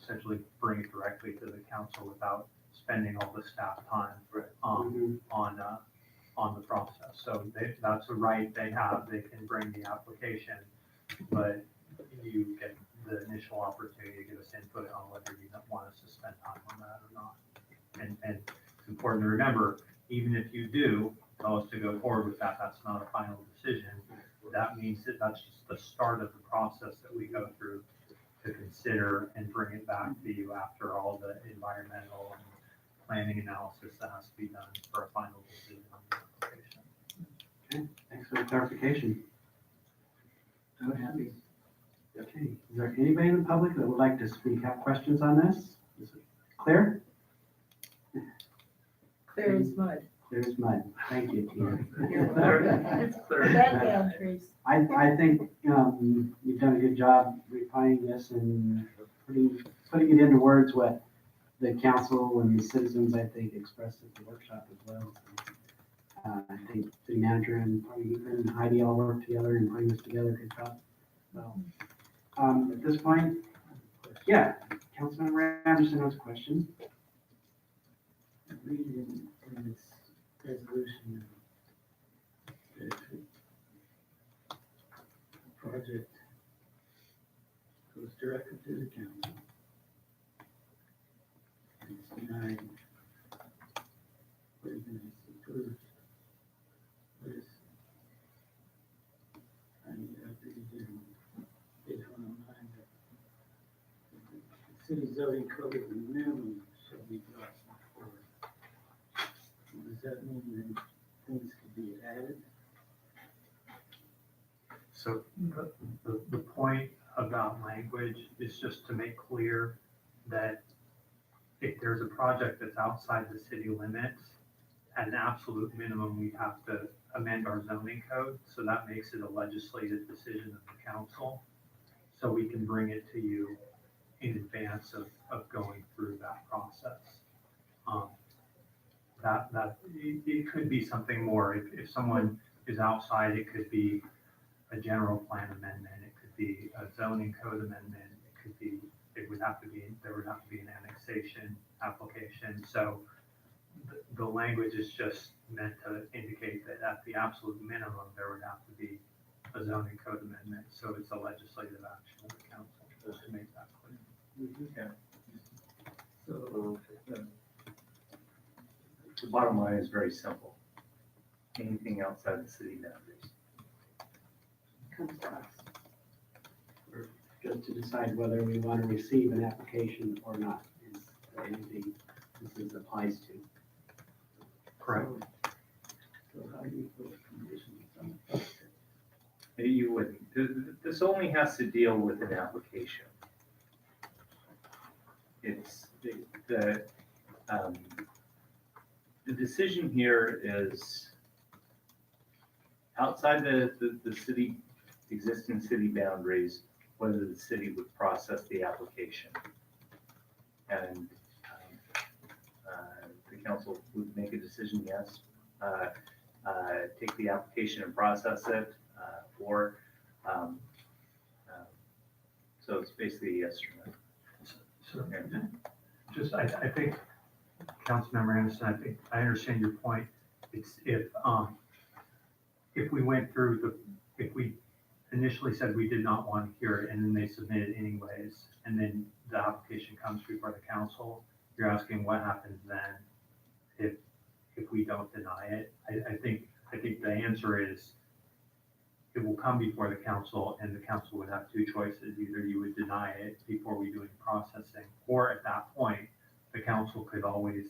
essentially bring it directly to the council without spending all the staff time on the process. So that's a right they have. They can bring the application, but you get the initial opportunity to give us input on whether you want us to spend time on that or not. And it's important to remember, even if you do tell us to go forward with that, that's not a final decision. That means that that's just the start of the process that we go through to consider and bring it back to you after all the environmental and planning analysis that has to be done for a final decision on the application. Okay, thanks for the clarification. So happy. Okay, is there anybody in the public that would like to speak, have questions on this? Is it clear? Clear as mud. Clear as mud. Thank you, Tina. It's bad boundaries. I think, you've done a good job refining this and putting it into words what the council and the citizens, I think, expressed at the workshop as well. I think the manager and probably Ethan and Heidi all worked together and putting this together, good job. So, at this point, yeah, Councilmember Anderson has a question. Reading in this resolution, that the project goes directly to the council. And it's denied. What is it, approved? What is? I need to update it in page 109. The city zoning code of minimum shall be brought forward. Does that mean that things could be added? So the point about language is just to make clear that if there's a project that's outside the city limits, at an absolute minimum, we have to amend our zoning code. So that makes it a legislative decision of the council. So we can bring it to you in advance of going through that process. It could be something more. If someone is outside, it could be a general plan amendment. It could be a zoning code amendment. It could be, there would have to be an annexation application. So the language is just meant to indicate that at the absolute minimum, there would have to be a zoning code amendment. So it's a legislative action of the council, just to make that clear. So, The bottom line is very simple. Anything outside the city boundaries. Comes to us. Or just to decide whether we want to receive an application or not, is anything this applies to. Correct. so how do you put conditions on the project? You wouldn't. This only has to deal with an application. It's the decision here is outside the city, existing city boundaries, whether the city would process the application. And the council would make a decision, yes, take the application and process it, or so it's basically a yes or no. just, I think, Councilmember Anderson, I think, I understand your point. It's if we went through if we initially said we did not want to hear it, and then they submitted anyways, and then the application comes before the council, you're asking what happens then if we don't deny it. I think the answer is it will come before the council, and the council would have two choices. Either you would deny it before we do any processing, or at that point, the council could always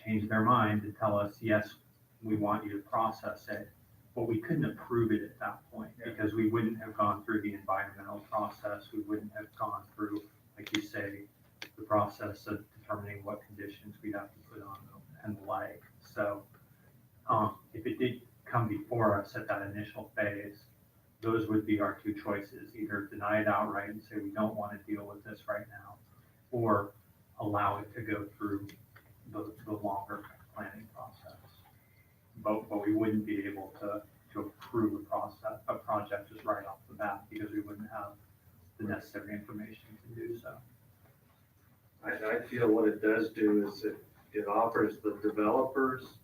change their mind and tell us, yes, we want you to process it. But we couldn't approve it at that point because we wouldn't have gone through the environmental process. We wouldn't have gone through, like you say, the process of determining what conditions we'd have to put on them and the like. So if it did come before us at that initial phase, those would be our two choices: either deny it outright and say we don't want to deal with this right now, or allow it to go through the longer planning process. But we wouldn't be able to approve a project just right off the bat because we wouldn't have the necessary information to do so. I feel what it does do is it offers the developers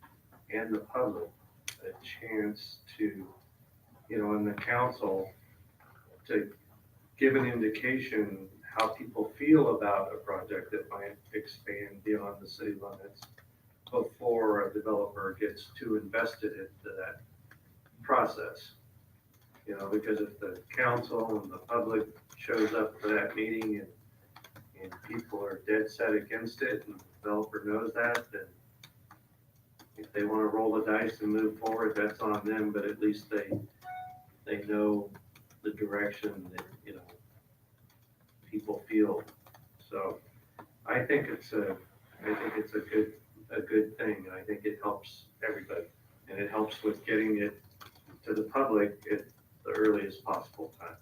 and the public a chance to, in the council, to give an indication how people feel about a project that might expand beyond the city limits before a developer gets too invested into that process. Because if the council and the public shows up for that meeting and people are dead set against it, and the developer knows that, then if they want to roll the dice and move forward, that's on them, but at least they know the direction that, people feel. So I think it's a good thing, and I think it helps everybody, and it helps with getting it to the public at the earliest possible time.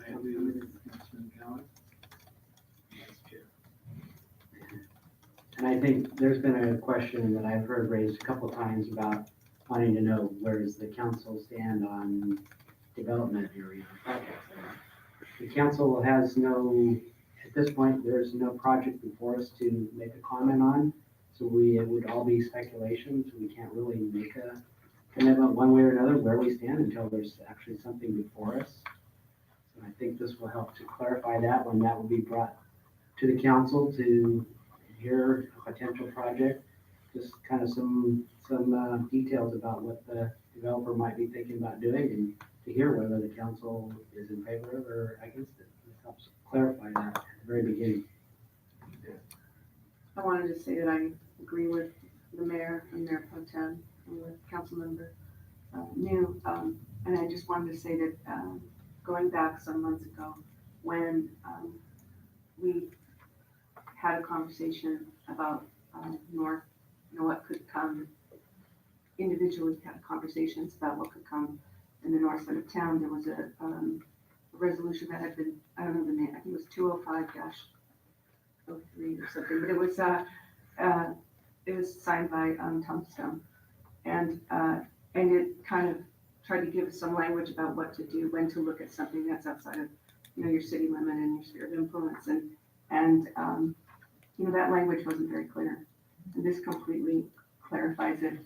I agree with Councilman Cowan. And I think there's been a question that I've heard raised a couple times about wanting to know where does the council stand on development area projects. The council has no, at this point, there's no project before us to make a comment on. So it would all be speculation, so we can't really make a commitment one way or another where we stand until there's actually something before us. So I think this will help to clarify that when that will be brought to the council to hear a potential project, just kind of some details about what the developer might be thinking about doing, and to hear whether the council is in favor of or against it. This helps clarify that at the very beginning. I wanted to say that I agree with the mayor and Mayor Pro Tem and with Councilmember New, and I just wanted to say that going back some months ago when we had a conversation about North, what could come, individually had conversations about what could come in the north side of town. There was a resolution that had been, I don't know the name, I think it was 205-03 or something, but it was signed by Tom Stone. And it kind of tried to give some language about what to do, when to look at something that's outside of, your city limit and your sphere of influence. And that language wasn't very clear. And this completely clarifies it.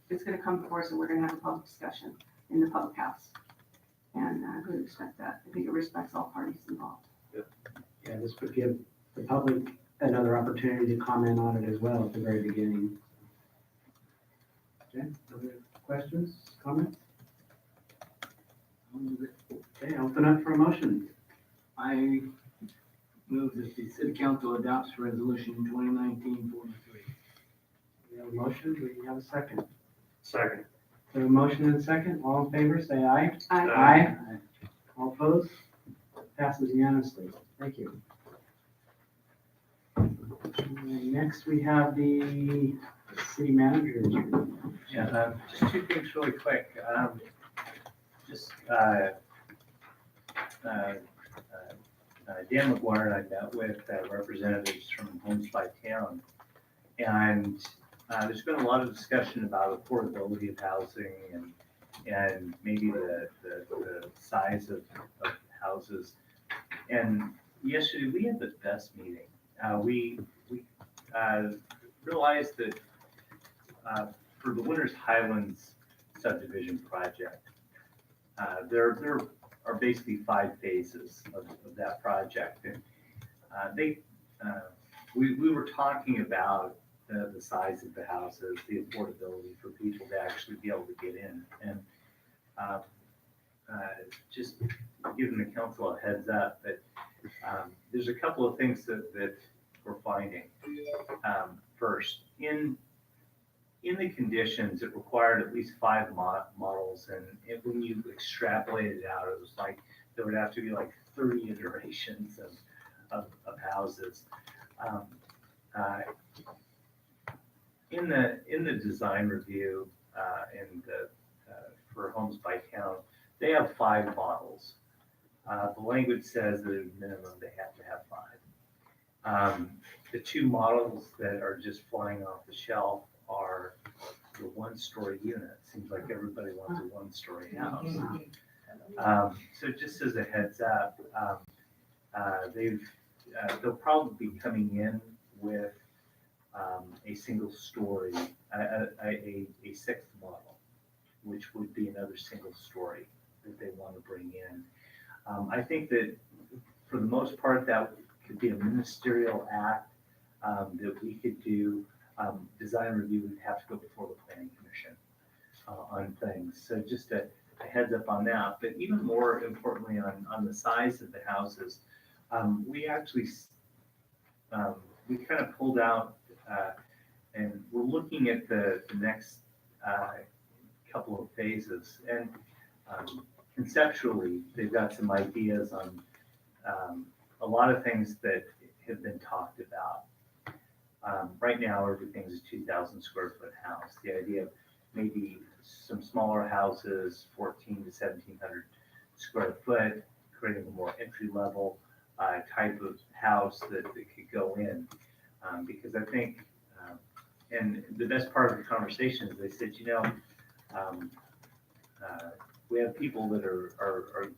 It's gonna come before us, and we're gonna have a public discussion in the public house. And I really respect that. I think it respects all parties involved. Yeah, this would give the public another opportunity to comment on it as well at the very beginning. Okay, other questions, comments? Okay, open up for a motion. I move that the city council adopts resolution 2019-43. We have a motion, do we have a second? Second. We have a motion and a second, all in favor, say aye. Aye. Aye. All opposed? Passes unanimously, thank you. And next, we have the city manager's report. Yeah, just two things really quick. Dan McGuire and I met with representatives from Homes by Town, and there's been a lot of discussion about affordability of housing and maybe the size of houses. And yesterday we had the best meeting. We realized that for the Winters Highlands subdivision project, there are basically 5 phases of that project. And we were talking about the size of the houses, the affordability for people to actually be able to get in. And just giving the council a heads up that there's a couple of things that we're finding. First, in the conditions, it required at least 5 models, and when you extrapolate it out, it was like there would have to be like 30 iterations of houses. In the design review and for Homes by Town, they have 5 models. The language says that at a minimum they have to have 5. The 2 models that are just flying off the shelf are the 1-story unit. Seems like everybody wants a 1-story house. So just as a heads up, they'll probably be coming in with a single story, a 6th model, which would be another single story that they want to bring in. I think that for the most part, that could be a ministerial act that we could do. Design review would have to go before the planning commission on things. So just a heads up on that. But even more importantly on the size of the houses, we actually, we kind of pulled out and we're looking at the next couple of phases. And conceptually, they've got some ideas on a lot of things that have been talked about. Right now, everything's a 2,000 square foot house. The idea of maybe some smaller houses, 14 to 1,700 square foot, creating a more entry level type of house that could go in. Because I think, and the best part of the conversation is they said, we have people that are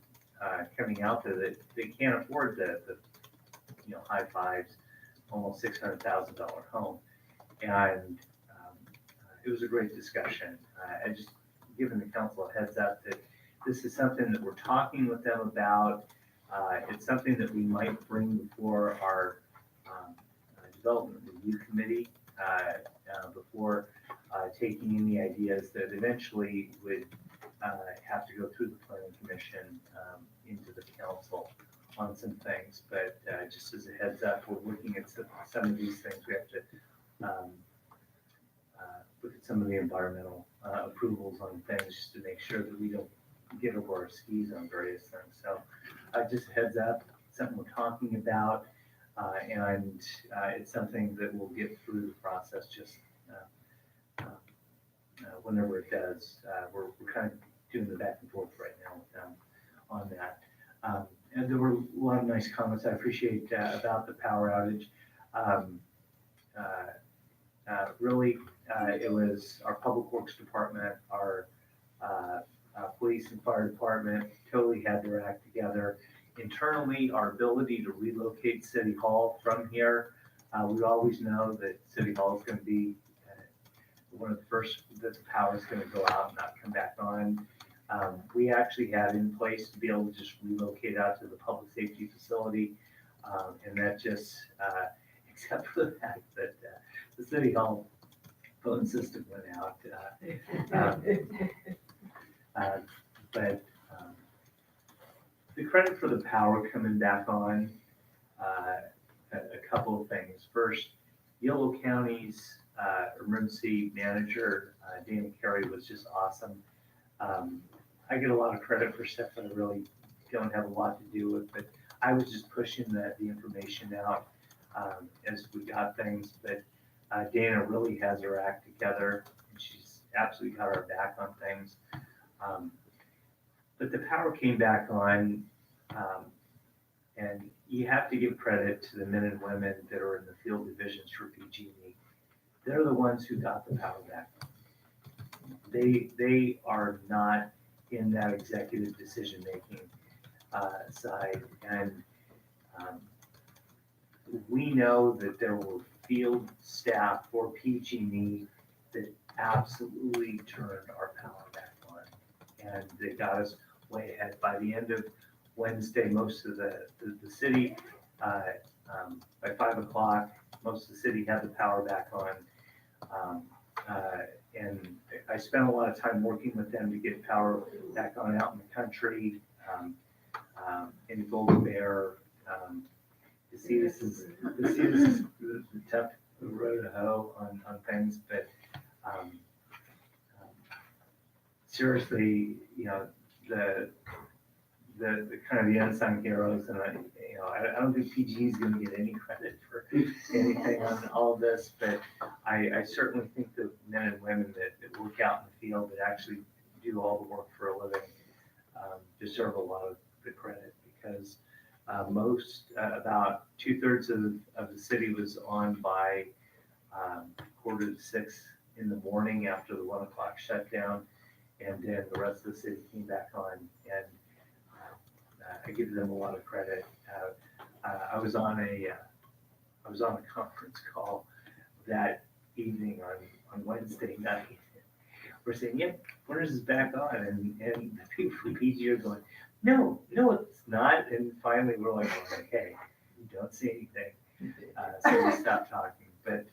coming out there that they can't afford the high fives, almost $600,000 home. And it was a great discussion. I just given the council a heads up that this is something that we're talking with them about. It's something that we might bring before our development review committee before taking any ideas that eventually would have to go through the planning commission into the council on some things. But just as a heads up, we're looking at some of these things. We have to look at some of the environmental approvals on things just to make sure that we don't get over our skis on various things. So just a heads up, something we're talking about, and it's something that we'll get through the process just whenever it does. We're kind of doing the back and forth right now with them on that. And there were a lot of nice comments I appreciate about the power outage. Really, it was our public works department, our police and fire department totally had their act together. Internally, our ability to relocate City Hall from here, we always know that City Hall is going to be one of the first that the power is going to go out and not come back on. We actually had in place to be able to just relocate out to the public safety facility, and that just, except for the fact that the City Hall phone system went out. But the credit for the power coming back on, a couple of things. First, Yolo County's emergency manager, Dana Carey, was just awesome. I get a lot of credit for stuff that I really don't have a lot to do with, but I was just pushing the information out as we got things. But Dana really has her act together, and she's absolutely got our back on things. But the power came back on, and you have to give credit to the men and women that are in the field divisions for PG&E. They're the ones who got the power back. They are not in that executive decision-making side, and we know that there were field staff for PG&E that absolutely turned our power back on. And they got us way ahead. By the end of Wednesday, most of the city, by 5 o'clock, most of the city had the power back on. And I spent a lot of time working with them to get power back on out in the country, in Golden Bear. This is the tough road to hoe on things, but seriously, you know, the kind of the unsung heroes, and I don't think PG is going to get any credit for anything on all of this, but I certainly think the men and women that work out in the field that actually do all the work for a living deserve a lot of the credit, because about 2/3 of the city was on by 5:45 in the morning after the 1 o'clock shutdown, and then the rest of the city came back on, and I give them a lot of credit. I was on a conference call that evening on Wednesday night. We're saying, "Yep, Corners is back on," and the people from PG are going, no, it's not. And finally, we're like, okay, you don't see anything, so we stopped talking. But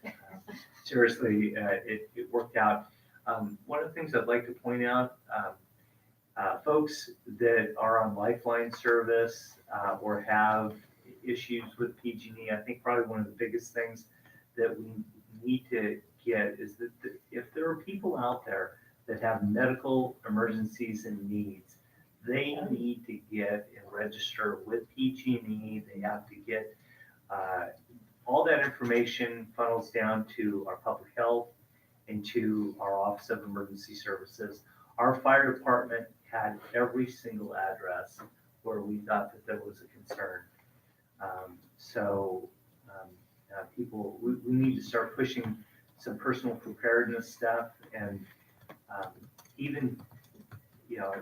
seriously, it worked out. One of the things I'd like to point out, folks that are on Lifeline service or have issues with PG&E, I think probably one of the biggest things that we need to get is that if there are people out there that have medical emergencies and needs, they need to get and register with PG&E. They have to get all that information funnels down to our public health and to our Office of Emergency Services. Our fire department had every single address where we thought that there was a concern. People, we need to start pushing some personal preparedness stuff, and even, you know,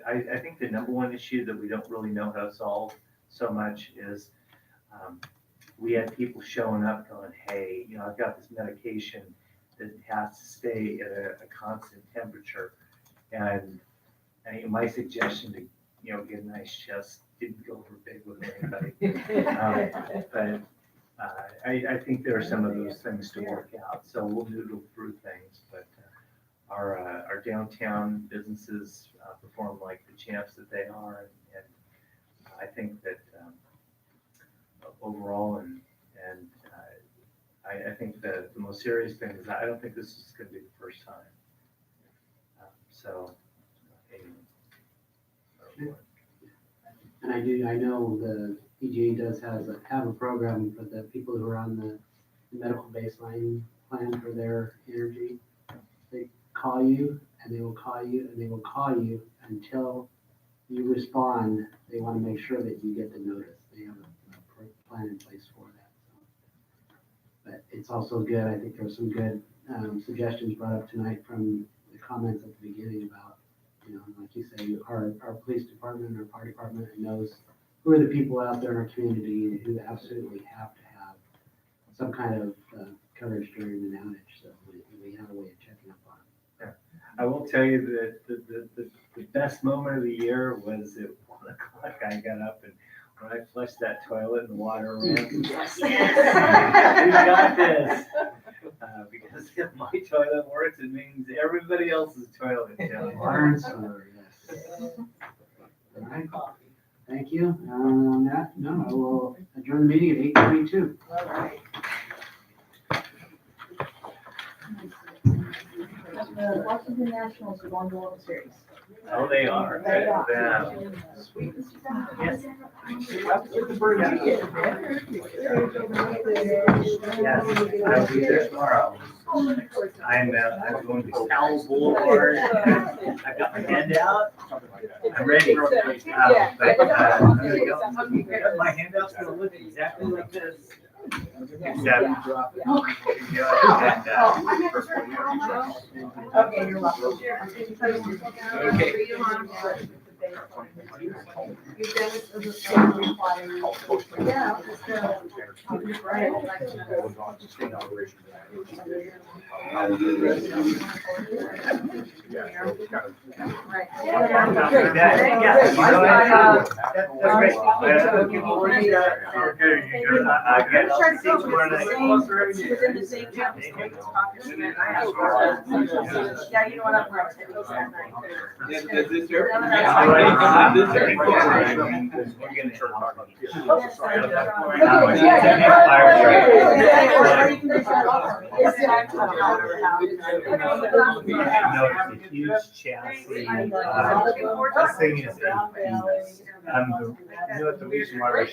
I think the number one issue that we don't really know how to solve so much is we had people showing up going, hey, you know, I've got this medication that has to stay at a constant temperature. And my suggestion to, you know, get a nice chest didn't go over big with anybody. But I think there are some of those things to work out. So we'll noodle through things, but our downtown businesses perform like the champs that they are. And I think that overall, and I think the most serious thing is I don't think this is going to be the first time. And I know the PGA does have a program for the people who are on the medical baseline plan for their energy. They call you and they will call you and they will call you until you respond. They want to make sure that you get the notice. They have a plan in place for that. So. But it's also good. I think there were some good suggestions brought up tonight from the comments at the beginning about, you know, like you say, our police department, our fire department knows who are the people out there in our community who absolutely have to have some kind of coverage during an outage. So we have a way of checking up on it. I will tell you that the best moment of the year was at 1 o'clock. I got up and when I flushed that toilet and the water ran. Yes! We got this. Because if my toilet works, it means everybody else's toilet down. Water and sewer, yes. All right. Thank you. On that, no, I will adjourn the meeting at 8:22. All right. The Washington Nationals have won the World Series. Oh, they are. They are. Yes. Yes, I'll be there tomorrow. I'm going to Powell Boulevard. I've got my hand out. I'm ready. My handout's gonna look exactly like this. Except. Okay, you're welcome. Okay. Within the same town. Yeah, you know what, I'm right. Huge chassis. This thing is 8 feet. The reason why we're